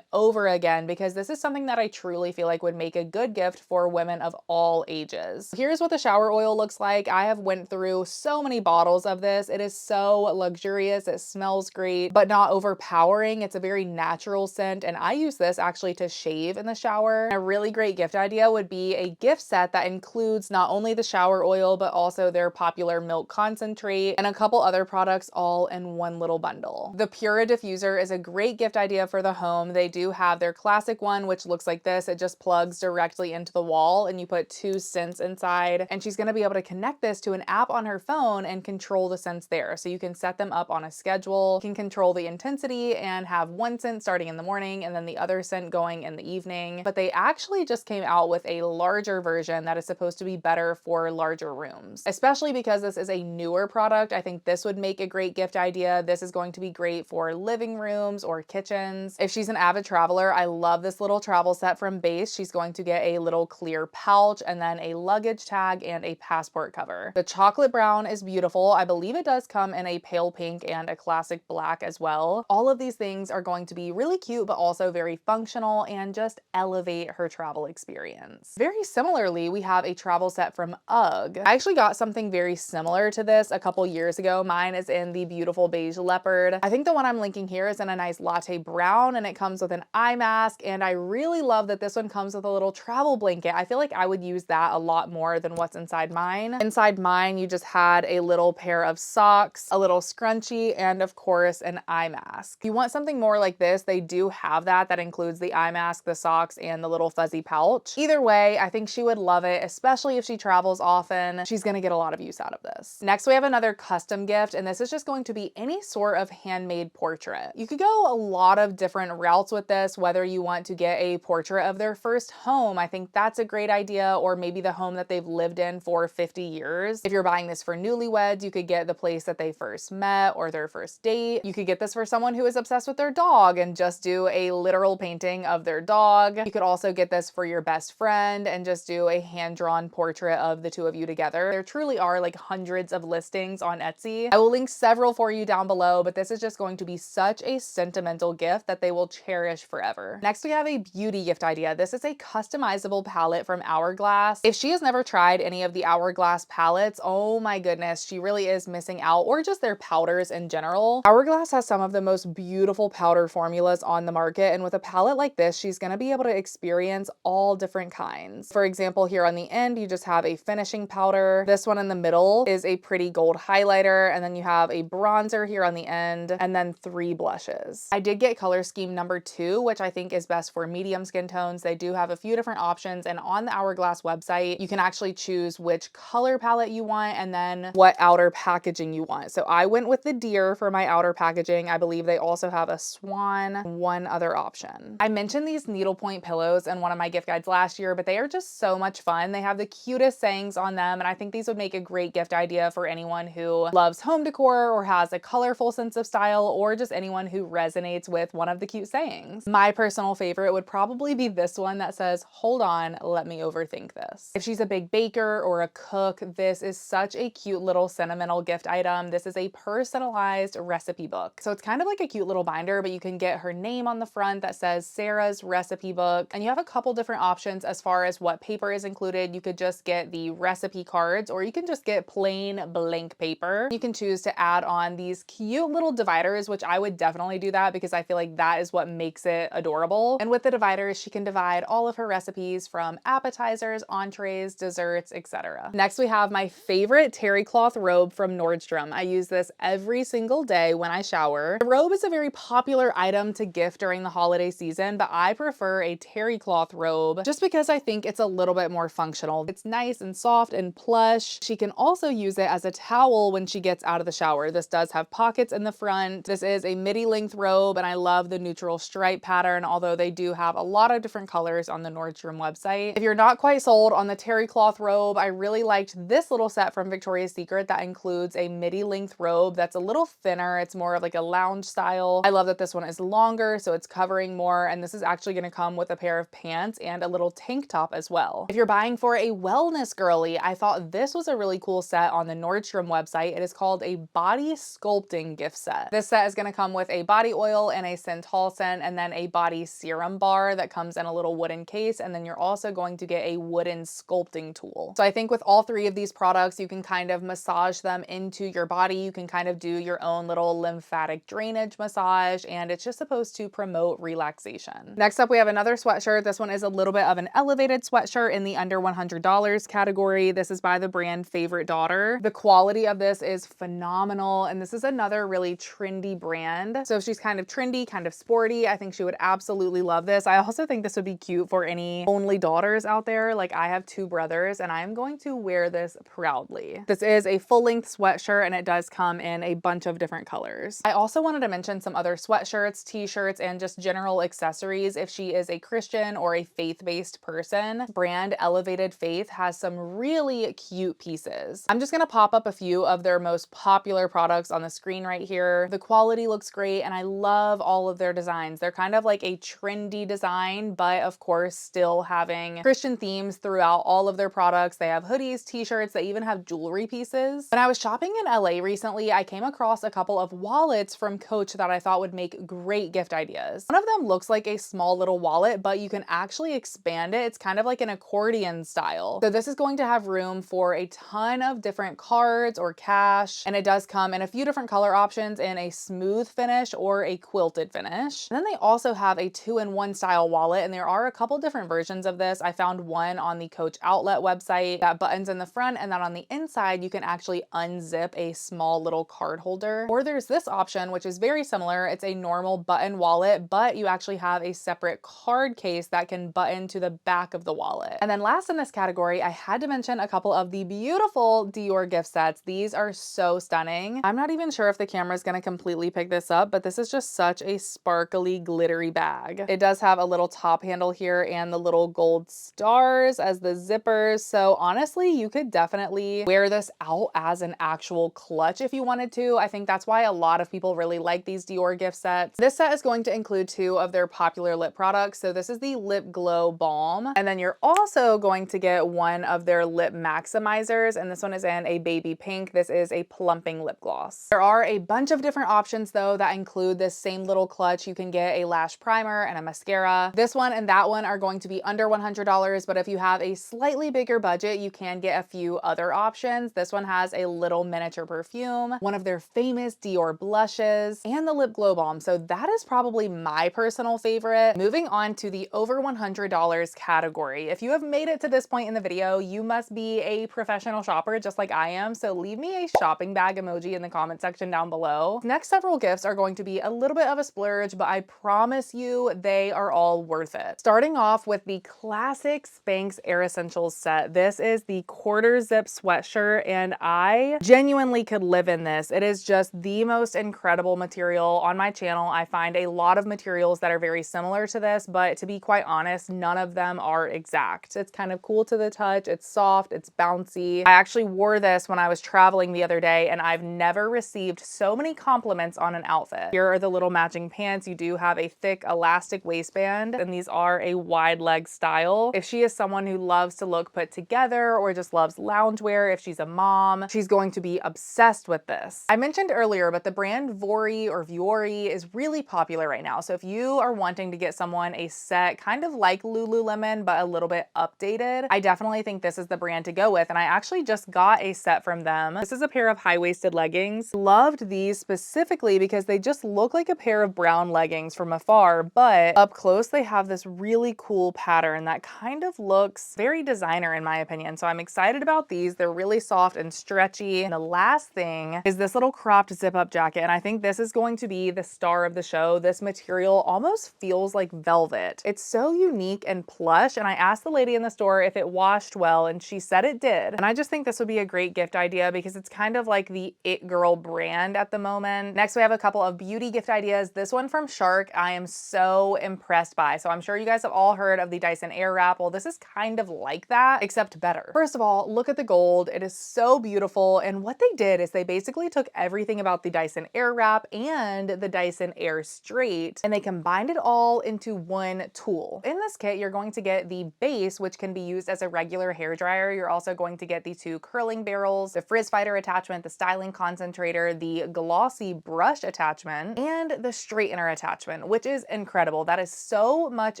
over again, because this is something that I truly feel like would make a good gift for women of all ages. Here's what the shower oil looks like. I have went through so many bottles of this. It is so luxurious. It smells great, but not overpowering. It's a very natural scent, and I use this actually to shave in the shower. A really great gift idea would be a gift set that includes not only the shower oil, but also their popular milk concentrate and a couple other products all in one little bundle. The Pura diffuser is a great gift idea for the home. They do have their classic one, which looks like this. It just plugs directly into the wall and you put 2 scents inside, and she's gonna be able to connect this to an app on her phone and control the scents there. So you can set them up on a schedule, you can control the intensity and have 1 scent starting in the morning and then the other scent going in the evening. But they actually just came out with a larger version that is supposed to be better for larger rooms, especially because this is a newer product. I think this would make a great gift idea. This is going to be great for living rooms or kitchens. If she's an avid traveler, I love this little travel set from Base. She's going to get a little clear pouch and then a luggage tag and a passport cover. The chocolate brown is beautiful. I believe it does come in a pale pink and a classic black as well. All of these things are going to be really cute, but also very functional and just elevate her travel experience. Very similarly, we have a travel set from UGG. I actually got something very similar to this a couple years ago. Mine is in the beautiful beige leopard. I think the one I'm linking here is in a nice latte brown, and it comes with an eye mask, and I really love that this one comes with a little travel blanket. I feel like I would use that a lot more than what's inside mine. Inside mine, you just had a little pair of socks, a little scrunchie, and of course an eye mask. If you want something more like this, they do have that includes the eye mask, the socks, and the little fuzzy pouch. Either way, I think she would love it, especially if she travels often. She's gonna get a lot of use out of this. Next, we have another custom gift, and this is just going to be any sort of handmade portrait. You could go a lot of different routes with this, whether you want to get a portrait of their first home. I think that's a great idea, or maybe the home that they've lived in for 50 years. If you're buying this for newlyweds, you could get the place that they first met or their first date. You could get this for someone who is obsessed with their dog and just do a literal painting of their dog. You could also get this for your best friend and just do a hand-drawn portrait of the two of you together. There truly are like hundreds of listings on Etsy. I will link several for you down below, but this is just going to be such a sentimental gift that they will cherish forever. Next, we have a beauty gift idea. This is a customizable palette from Hourglass. If she has never tried any of the Hourglass palettes, oh my goodness, she really is missing out, or just their powders in general. Hourglass has some of the most beautiful powder formulas on the market, and with a palette like this, she's gonna be able to experience all different kinds. For example, here on the end, you just have a finishing powder. This one in the middle is a pretty gold highlighter, and then you have a bronzer here on the end, and then 3 blushes. I did get color scheme number 2, which I think is best for medium skin tones. They do have a few different options, and on the Hourglass website, you can actually choose which color palette you want and then what outer packaging you want. So I went with the deer for my outer packaging. I believe they also have a swan, one other option. I mentioned these needlepoint pillows in one of my gift guides last year, but they are just so much fun. They have the cutest sayings on them, and I think these would make a great gift idea for anyone who loves home decor or has a colorful sense of style, or just anyone who resonates with one of the cute sayings. My personal favorite would probably be this one that says, "Hold on, let me overthink this." If she's a big baker or a cook, this is such a cute little sentimental gift item. This is a personalized recipe book. So it's kind of like a cute little binder, but you can get her name on the front that says Sarah's recipe book. And you have a couple different options as far as what paper is included. You could just get the recipe cards, or you can just get plain blank paper. You can choose to add on these cute little dividers, which I would definitely do that because I feel like that is what makes it adorable. And with the dividers, she can divide all of her recipes from appetizers, entrees, desserts, etc. Next, we have my favorite terry cloth robe from Nordstrom. I use this every single day when I shower. The robe is a very popular item to gift during the holiday season, but I prefer a terry cloth robe just because I think it's a little bit more functional. It's nice and soft and plush. She can also use it as a towel when she gets out of the shower. This does have pockets in the front. This is a midi length robe and I love the neutral stripe pattern, although they do have a lot of different colors on the Nordstrom website. If you're not quite sold on the terry cloth robe, I really liked this little set from Victoria's Secret that includes a midi length robe that's a little thinner. It's more of like a lounge style. I love that this one is longer, so it's covering more, and this is actually going to come with a pair of pants and a little tank top as well. If you're buying for a wellness girly, I thought this was a really cool set on the Nordstrom website. It is called a body sculpting gift set. This set is going to come with a body oil and a Synthol scent, and then a body serum bar that comes in a little wooden case, and then you're also going to get a wooden sculpting tool. So I think with all three of these products, you can kind of massage them into your body. You can kind of do your own little lymphatic drainage massage, and it's just supposed to promote relaxation. Next up, we have another sweatshirt. This one is a little bit of an elevated sweatshirt in the under $100 category. This is by the brand Favorite Daughter. The quality of this is phenomenal, and this is another really trendy brand. So if she's kind of trendy, kind of sporty, I think she would absolutely love this. I also think this would be cute for any only daughters out there. Like, I have two brothers and I am going to wear this proudly. This is a full-length sweatshirt and it does come in a bunch of different colors. I also wanted to mention some other sweatshirts, t-shirts, and just general accessories if she is a Christian or a faith-based person. Brand Elevated Faith has some really cute pieces. I'm just gonna pop up a few of their most popular products on the screen right here. The quality looks great and I love all of their designs. They're kind of like a trendy design, but of course still having Christian themes throughout all of their products. They have hoodies, t-shirts, they even have jewelry pieces. When I was shopping in LA recently, I came across a couple of wallets from Coach that I thought would make great gift ideas. One of them looks like a small little wallet, but you can actually expand it. It's kind of like an accordion style. So this is going to have room for a ton of different cards or cash, and it does come in a few different color options in a smooth finish or a quilted finish. And then they also have a 2-in-1 style wallet, and there are a couple different versions of this. I found one on the Coach outlet website that buttons in the front, and then on the inside you can actually unzip a small little card holder. Or there's this option, which is very similar. It's a normal button wallet, but you actually have a separate card case that can button to the back of the wallet. And then last in this category, I had to mention a couple of the beautiful Dior gift sets. These are so stunning. I'm not even sure if the camera is going to completely pick this up, but this is just such a sparkly, glittery bag. It does have a little top handle here and the little gold stars as the zippers. So honestly, you could definitely wear this out as an actual clutch if you wanted to. I think that's why a lot of people really like these Dior gift sets. This set is going to include 2 of their popular lip products. So this is the Lip Glow Balm, and then you're also going to get one of their lip maximizers, and this one is in a baby pink. This is a plumping lip gloss. There are a bunch of different options though that include this same little clutch. You can get a lash primer and a mascara. This one and that one are going to be under $100, but if you have a slightly bigger budget, you can get a few other options. This one has a little miniature perfume, one of their famous Dior blushes, and the lip glow balm. So that is probably my personal favorite. Moving on to the over $100 category. If you have made it to this point in the video, you must be a professional shopper just like I am. So leave me a shopping bag emoji in the comment section down below. Next several gifts are going to be a little bit of a splurge, but I promise you they are all worth it. Starting off with the classic Spanx Air Essentials set. This is the quarter zip sweatshirt and I genuinely could live in this. It is just the most incredible material. On my channel, I find a lot of materials that are very similar to this, but to be quite honest, none of them are exact. It's kind of cool to the touch. It's soft, it's bouncy. I actually wore this when I was traveling the other day and I've never received so many compliments on an outfit. Here are the little matching pants. You do have a thick elastic waistband and these are a wide leg style. If she is someone who loves to look put together or just loves loungewear, if she's a mom, she's going to be obsessed with this. I mentioned earlier, but the brand Vuori or Vuori is really popular right now. So if you are wanting to get someone a set kind of like Lululemon, but a little bit updated, I definitely think this is the brand to go with. And I actually just got a set from them. This is a pair of high-waisted leggings. Loved these specifically because they just look like a pair of brown leggings from afar, but up close close, they have this really cool pattern that kind of looks very designer in my opinion. So I'm excited about these. They're really soft and stretchy. And the last thing is this little cropped zip up jacket. And I think this is going to be the star of the show. This material almost feels like velvet. It's so unique and plush. And I asked the lady in the store if it washed well, and she said it did. And I just think this would be a great gift idea because it's kind of like the it girl brand at the moment. Next, we have a couple of beauty gift ideas. This one from Shark, I am so impressed by. So I'm sure you guys have all heard of the Dyson Airwrap. Well, this is kind of like that, except better. First of all, look at the gold. It is so beautiful. And what they did is they basically took everything about the Dyson Airwrap and the Dyson Air Straight, and they combined it all into one tool. In this kit, you're going to get the base, which can be used as a regular hair dryer. You're also going to get the 2 curling barrels, the frizz fighter attachment, the styling concentrator, the glossy brush attachment, and the straightener attachment, which is incredible. That is so much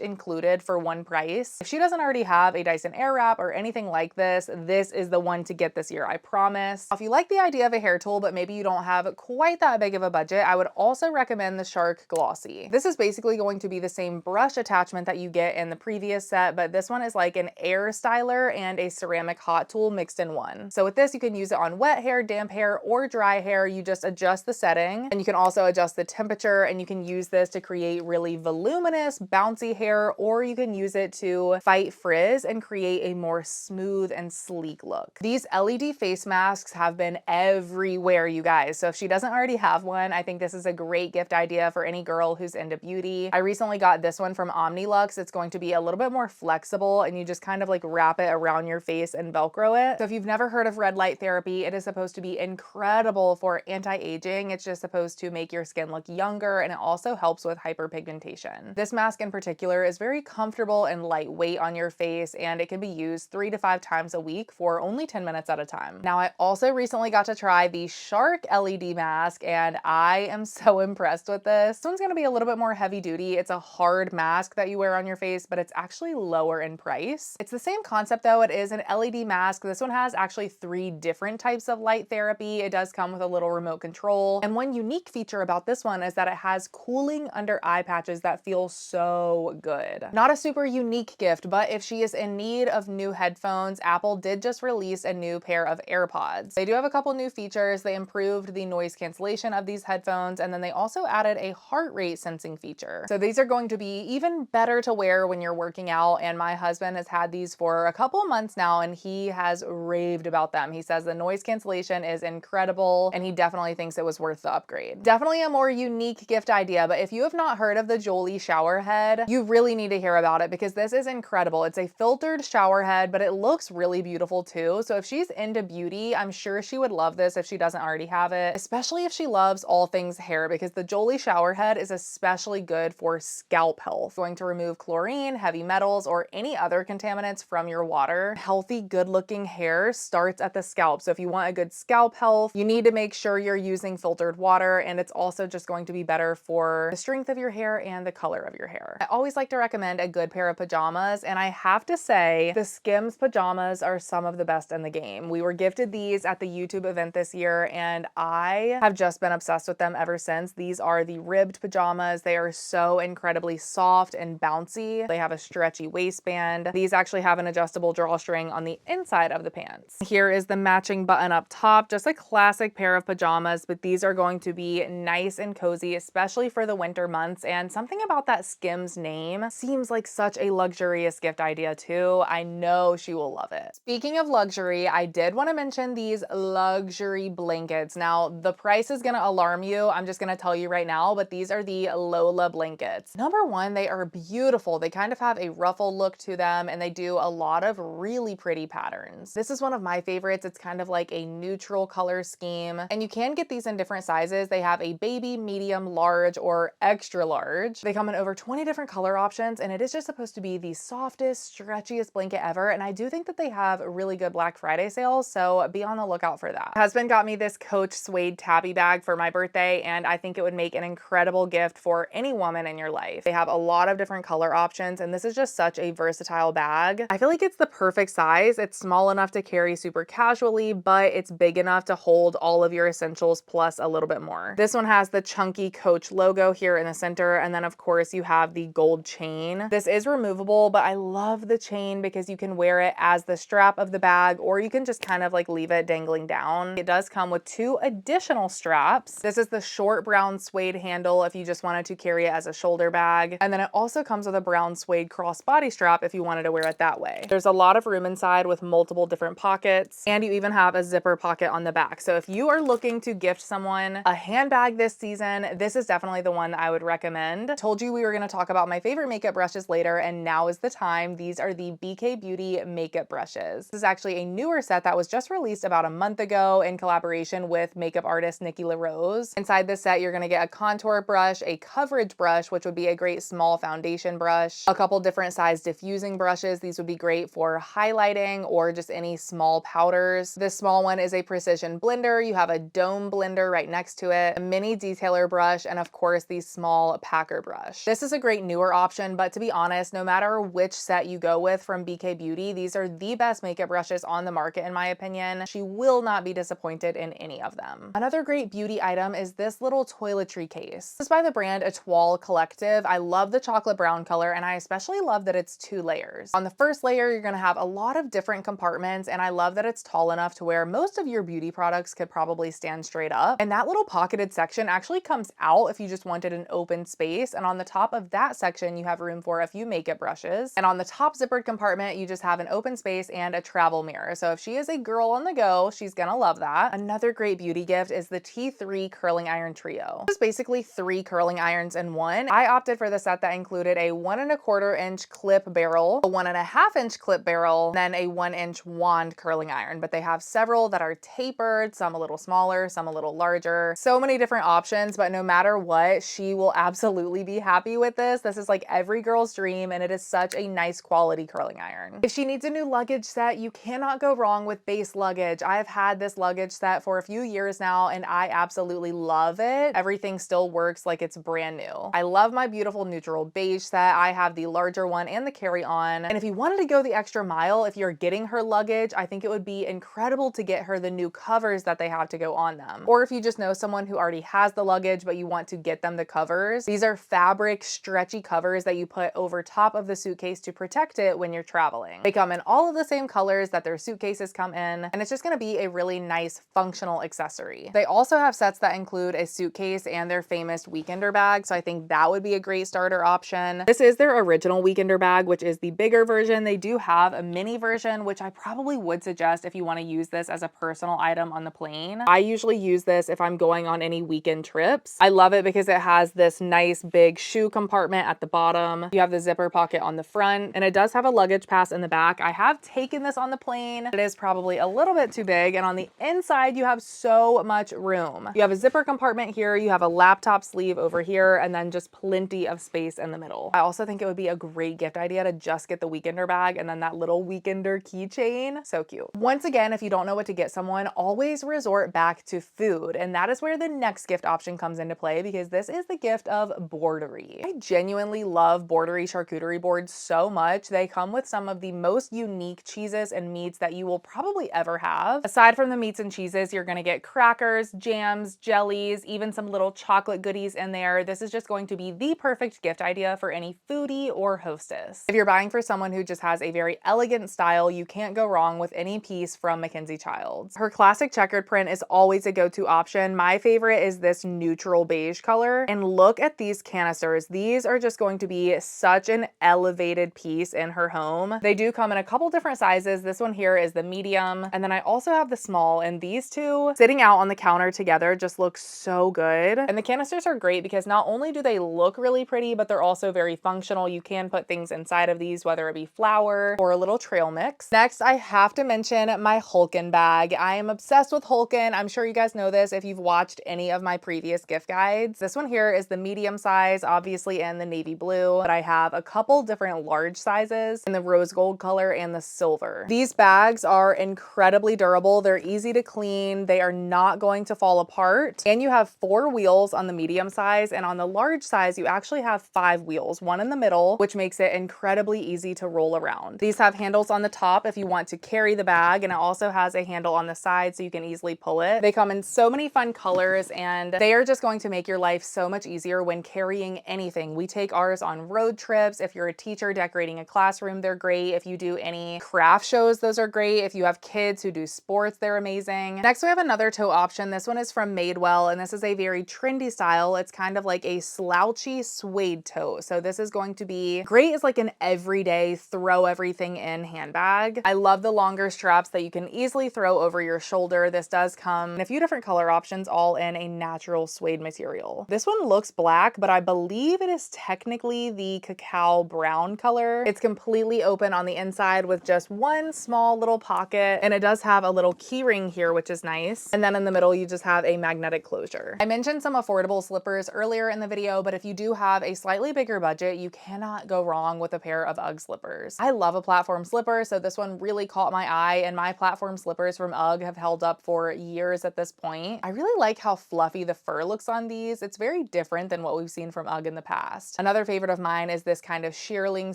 included for one price. If she doesn't already have a Dyson Airwrap or anything like this, this is the one to get this year, I promise. If you like the idea of a hair tool, but maybe you don't have quite that big of a budget, I would also recommend the Shark Glossy. This is basically going to be the same brush attachment that you get in the previous set, but this one is like an air styler and a ceramic hot tool mixed in one. So with this, you can use it on wet hair, damp hair, or dry hair. You just adjust the setting, and you can also adjust the temperature, and you can use this to create really voluminous, bouncy hair, or you can use it to fight frizz and create a more smooth and sleek look. These LED face masks have been everywhere, you guys. So if she doesn't already have one, I think this is a great gift idea for any girl who's into beauty. I recently got this one from Omnilux. It's going to be a little bit more flexible, and you just kind of like wrap it around your face and Velcro it. So if you've never heard of red light therapy, it is supposed to be incredible for anti-aging. It's just supposed to make your skin look younger, and it also helps with hyperpigmentation. This mask in particular is very comfortable and lightweight on your face, and it can be used 3 to 5 times a week for only 10 minutes at a time. Now, I also recently got to try the Shark LED mask, and I am so impressed with this. This one's gonna be a little bit more heavy duty. It's a hard mask that you wear on your face, but it's actually lower in price. It's the same concept though. It is an LED mask. This one has actually 3 different types of light therapy. It does come with a little remote control. And one unique feature about this one is that it has cooling under eye patches that feel so good. Not a super unique gift, but if she is in need of new headphones, Apple did just release a new pair of AirPods. They do have a couple new features. They improved the noise cancellation of these headphones, and then they also added a heart rate sensing feature. So these are going to be even better to wear when you're working out, and my husband has had these for a couple months now, and he has raved about them. He says the noise cancellation is incredible, and he definitely thinks it was worth the upgrade. Definitely a more unique gift idea, but if you have not heard of the Jolie shower head, you really need to hear about it because this is incredible. It's a filtered shower head, but it looks really beautiful too. So if she's into beauty, I'm sure she would love this if she doesn't already have it, especially if she loves all things hair, because the Jolie shower head is especially good for scalp health. It's going to remove chlorine, heavy metals, or any other contaminants from your water. Healthy, good-looking hair starts at the scalp. So if you want a good scalp health, you need to make sure you're using filtered water, and it's also just going to be better for the strength of your hair and the color of your hair. I always like to recommend a good pair of pajamas, and I have to say the Skims pajamas are some of the best in the game. We were gifted these at the YouTube event this year, and I have just been obsessed with them ever since. These are the ribbed pajamas. They are so incredibly soft and bouncy. They have a stretchy waistband. These actually have an adjustable drawstring on the inside of the pants. Here is the matching button up top, just a classic pair of pajamas, but these are going to be nice and cozy, especially for the winter months. And something about that Skims name seems like such a luxurious gift idea too. I know she will love it. Speaking of luxury, I did want to mention these luxury blankets. Now, the price is gonna alarm you. I'm just gonna tell you right now, but these are the Lola blankets. Number one, they are beautiful. They kind of have a ruffle look to them, and they do a lot of really pretty patterns. This is one of my favorites. It's kind of like a neutral color scheme, and you can get these in different sizes. They have a baby, medium, large, or extra large. They come in over 20 different color options, and it is just supposed to be the softest, stretchiest blanket ever. And I do think that they have really good Black Friday sales, so be on the lookout for that. Husband got me this Coach suede tabby bag for my birthday, and I think it would make an incredible gift for any woman in your life. They have a lot of different color options, and this is just such a versatile bag. I feel like it's the perfect size. It's small enough to carry super casually, but it's big enough to hold all of your essentials plus a little bit more. This one has the chunky Coach logo here in the center, and then of course you have the gold chain. This is removable, but I love the chain because you can wear it as the strap of the bag, or you can just kind of like leave it dangling down. It does come with 2 additional straps. This is the short brown suede handle if you just wanted to carry it as a shoulder bag. And then it also comes with a brown suede crossbody strap if you wanted to wear it that way. There's a lot of room inside with multiple different pockets, and you even have a zipper pocket on the back. So if you are looking to gift someone a handbag this season, this is definitely the one that I would recommend. Told you we were going to talk about my favorite makeup brushes later, and now is the time. These are the BK Beauty makeup brushes. This is actually a newer set that was just released about a month ago in collaboration with makeup artist Nikki LaRose. Inside this set, you're going to get a contour brush, a coverage brush, which would be a great small foundation brush, a couple different size diffusing brushes. These would be great for highlighting or just any small powders. This small one is a precision blender. You have a dome blender right next to it, a mini detailer brush, and of course the small packer brush. This is a great newer option, but to be honest, no matter which set you go with from BK Beauty, these are the best makeup brushes on the market in my opinion. She will not be disappointed in any of them. Another great beauty item is this little toiletry case. This is by the brand Etoile Collective. I love the chocolate brown color, and I especially love that it's 2 layers. On the first layer, you're gonna have a lot of different compartments, and I love that it's tall enough to where most of your beauty products could probably stand straight up. And that little pocketed section actually comes out if you just wanted an open space. And on the top of that section, you have room for a few makeup brushes. And on the top zippered compartment, you just have an open space and a travel mirror. So if she is a girl on the go, she's gonna love that. Another great beauty gift is the T3 curling iron trio. This is basically 3 curling irons in one. I opted for the set that included a 1¼ inch clip barrel, a 1½ inch clip barrel, then a 1-inch wand curling iron. But they have several that are tapered, some a little smaller, some a little larger. So many different options, but no matter what, she will absolutely be happy with this. This is like every girl's dream, and it is such a nice quality curling iron. If she needs a new luggage set, you cannot go wrong with base luggage. I've had this luggage set for a few years now, and I absolutely love it. Everything still works like it's brand new. I love my beautiful neutral beige set. I have the larger one and the carry-on. And if you wanted to go the extra mile, if you're getting her luggage, I think it would be incredible to get her the new covers that they have to go on them. Or if you just know someone who already has the luggage, but you want to get them the covers, these are fabric stretchy covers that you put over top of the suitcase to protect it when you're traveling. They come in all of the same colors that their suitcases come in, and it's just gonna be a really nice functional accessory. They also have sets that include a suitcase and their famous weekender bag, so I think that would be a great starter option. This is their original weekender bag, which is the bigger version. They do have a mini version, which I probably would suggest if you want to use this as a personal item on the plane. I usually use this if I'm going on any weekend trips. I love it because it has this nice big shoe compartment at the bottom. You have the zipper pocket on the front, and it does have a luggage pass in the back. I have taken this on the plane. It is probably a little bit too big, and on the inside you have so much room. You have a zipper compartment here, you have a laptop sleeve over here, and then just plenty of space in the middle. I also think it would be a great gift idea to just get the weekender bag and then that little weekender keychain. So cute. Once again, if you don't know what to get someone, always resort back to food. And that is where the next gift option comes into play, because this is the gift of borderie. I genuinely love borderie charcuterie boards so much. They come with some of the most unique cheeses and meats that you will probably ever have. Aside from the meats and cheeses, you're gonna get crackers, jams, jellies, even some little chocolate goodies in there. This is just going to be the perfect gift idea for any foodie or hostess. If you're buying for someone who just has a very elegant style, you can't go wrong with any piece from Mackenzie Childs. Her classic checkered print is always a go-to option. My favorite is this neutral beige color. And look at these canisters. These are just going to be such an elevated piece in her home. They do come in a couple different sizes. This one here is the medium, and then I also have the small, and these two sitting out on the counter together just look so good. And the canisters are great because not only do they look really pretty, but they're also very functional. You can put things inside of these, whether it be flour or a little trail mix. Next, I have to mention my Hulkin bag. I am obsessed with Hulkin. I'm sure you guys know this if you've watched any of my previous gift guides. This one here is the medium size, obviously in the navy blue, but I have a couple different large sizes in the rose gold color and the silver. These bags are incredibly durable. They're easy to clean. They are not going to fall apart. And you have 4 wheels on the medium size, and on the large size, you actually have 5 wheels, one in the middle, which makes it incredibly easy to roll around. These have handles on the top if you want to carry the bag, and it also has a handle on the side so you can easily pull it. They come in so many fun colors, and they are just going to make your life so much easier when carrying anything everything. We take ours on road trips. If you're a teacher decorating a classroom, they're great. If you do any craft shows, those are great. If you have kids who do sports, they're amazing. Next, we have another tote option. This one is from Madewell, and this is a very trendy style. It's kind of like a slouchy suede tote. So this is going to be great as like an everyday throw everything in handbag. I love the longer straps that you can easily throw over your shoulder. This does come in a few different color options, all in a natural suede material. This one looks black, but I believe it is technically the cacao brown color. It's completely open on the inside with just one small little pocket, and it does have a little key ring here, which is nice. And then in the middle, you just have a magnetic closure. I mentioned some affordable slippers earlier in the video, but if you do have a slightly bigger budget, you cannot go wrong with a pair of UGG slippers. I love a platform slipper, so this one really caught my eye, and my platform slippers from UGG have held up for years at this point. I really like how fluffy the fur looks on these. It's very different than what we've seen from UGG in the past. Another favorite of mine is this kind of shearling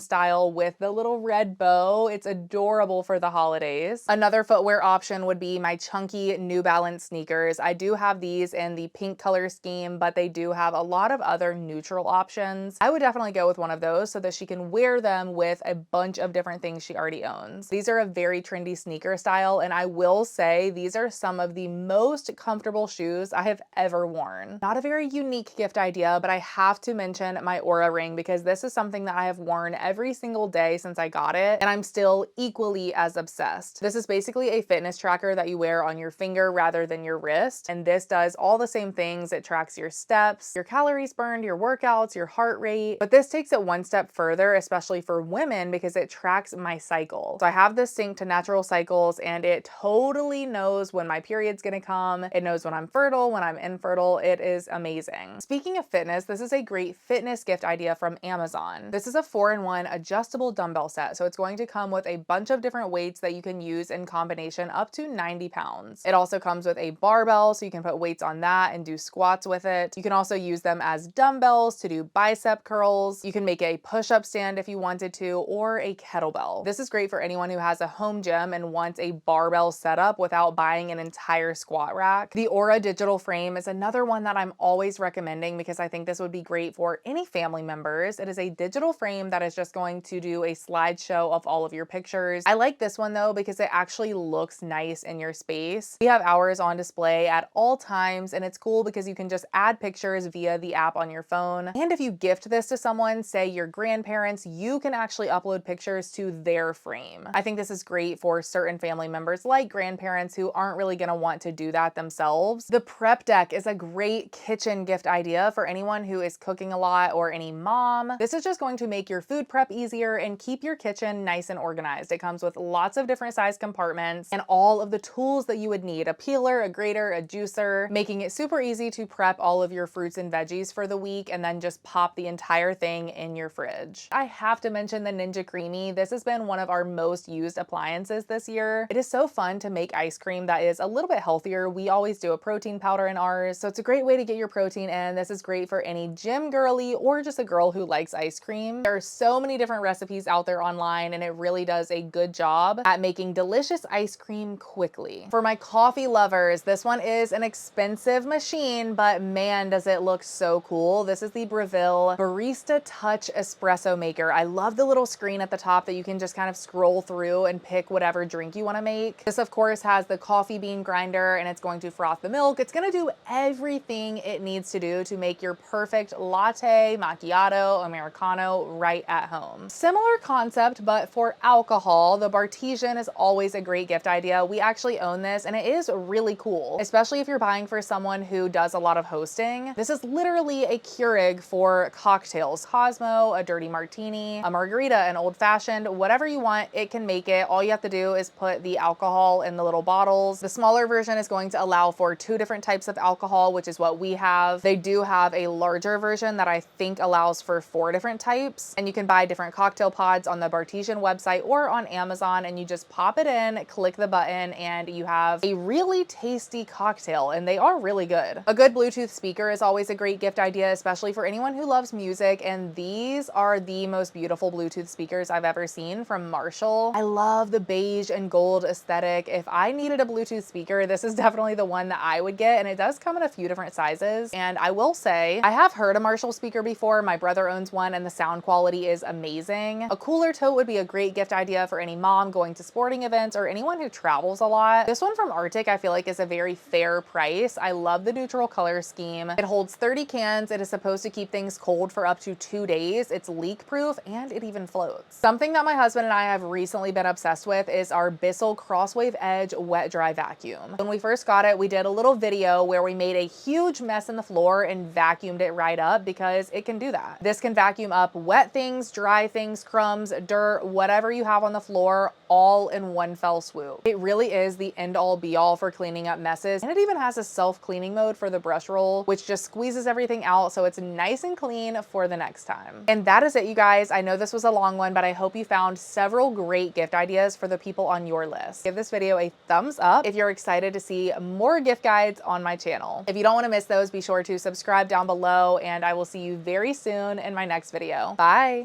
style with the little red bow. It's adorable for the holidays. Another footwear option would be my chunky New Balance sneakers. I do have these in the pink color scheme, but they do have a lot of other neutral options. I would definitely go with one of those so that she can wear them with a bunch of different things she already owns. These are a very trendy sneaker style, and I will say these are some of the most comfortable shoes I have ever worn. Not a very unique gift idea, but I have to mention my Aura ring because this is something that I have worn every single day since I got it, and I'm still equally as obsessed. This is basically a fitness tracker that you wear on your finger rather than your wrist, and this does all the same things. It tracks your steps, your calories burned, your workouts, your heart rate, but this takes it one step further, especially for women, because it tracks my cycle. So I have this synced to natural cycles, and it totally knows when my period's gonna come. It knows when I'm fertile, when I'm infertile. It is amazing. Speaking of fitness, this is a great fitness gift idea from Amazon. This is a 4-in-1 adjustable dumbbell set, so it's going to come with a bunch of different weights that you can use in combination up to 90 pounds. It also comes with a barbell, so you can put weights on that and do squats with it. You can also use them as dumbbells to do bicep curls. You can make a push-up stand if you wanted to, or a kettlebell. This is great for anyone who has a home gym and wants a barbell setup without buying an entire squat rack. The Aura digital frame is another one that I'm always recommending because I think this would be great for any family members. It is a digital frame that is just going to do a slideshow of all of your pictures. I like this one though because it actually looks nice in your space. We have ours on display at all times, and it's cool because you can just add pictures via the app on your phone. And if you gift this to someone, say your grandparents, you can actually upload pictures to their frame. I think this is great for certain family members like grandparents who aren't really gonna want to do that themselves. The prep deck is a great kitchen gift idea for anyone who is cooking a lot or any mom. This is just going to make your food prep easier and keep your kitchen nice and organized. It comes with lots of different size compartments and all of the tools that you would need: a peeler, a grater, a juicer, making it super easy to prep all of your fruits and veggies for the week and then just pop the entire thing in your fridge. I have to mention the Ninja Creamy. This has been one of our most used appliances this year. It is so fun to make ice cream that is a little bit healthier. We always do a protein powder in ours, so it's a great way to get your protein in. This is great for any gym girly or just a girl who likes ice cream. There are so many different recipes out there online, and it really does a good job at making delicious ice cream quickly. For my coffee lovers, this one is an expensive machine, but man, does it look so cool. This is the Breville Barista Touch Espresso Maker. I love the little screen at the top that you can just kind of scroll through and pick whatever drink you want to make. This of course has the coffee bean grinder, and it's going to froth the milk. It's going to do everything it needs to do to make your perfect latte, macchiato, Americano right at home. Similar concept, but for alcohol. The Bartesian is always a great gift idea. We actually own this, and it is really cool, especially if you're buying for someone who does a lot of hosting. This is literally a Keurig for cocktails. Cosmo, a dirty martini, a margarita, an old fashioned, whatever you want, it can make it. All you have to do is put the alcohol in the little bottles. The smaller version is going to allow for 2 different types of alcohol, which is what we have. They do have a larger version that I think allows for 4 different types, and you can buy different cocktail pods on the Bartesian website or on Amazon, and you just pop it in, click the button, and you have a really tasty cocktail, and they are really good. A good Bluetooth speaker is always a great gift idea, especially for anyone who loves music, and these are the most beautiful Bluetooth speakers I've ever seen from Marshall. I love the beige and gold aesthetic. If I needed a Bluetooth speaker, this is definitely the one that I would get, and it does come in a few different sizes. And I will say, I have heard a Marshall speaker speaker before. My brother owns one and the sound quality is amazing. A cooler tote would be a great gift idea for any mom going to sporting events or anyone who travels a lot. This one from Arctic I feel like is a very fair price. I love the neutral color scheme. It holds 30 cans. It is supposed to keep things cold for up to 2 days. It's leak proof and it even floats. Something that my husband and I have recently been obsessed with is our Bissell Crosswave Edge wet dry vacuum. When we first got it, we did a little video where we made a huge mess in the floor and vacuumed it right up because it can do that. This can vacuum up wet things, dry things, crumbs, dirt, whatever you have on the floor, all in one fell swoop. It really is the end all be all for cleaning up messes. And it even has a self-cleaning mode for the brush roll, which just squeezes everything out so it's nice and clean for the next time. And that is it, you guys. I know this was a long one, but I hope you found several great gift ideas for the people on your list. Give this video a thumbs up if you're excited to see more gift guides on my channel. If you don't want to miss those, be sure to subscribe down below, and I will see you very soon in my next video. Bye.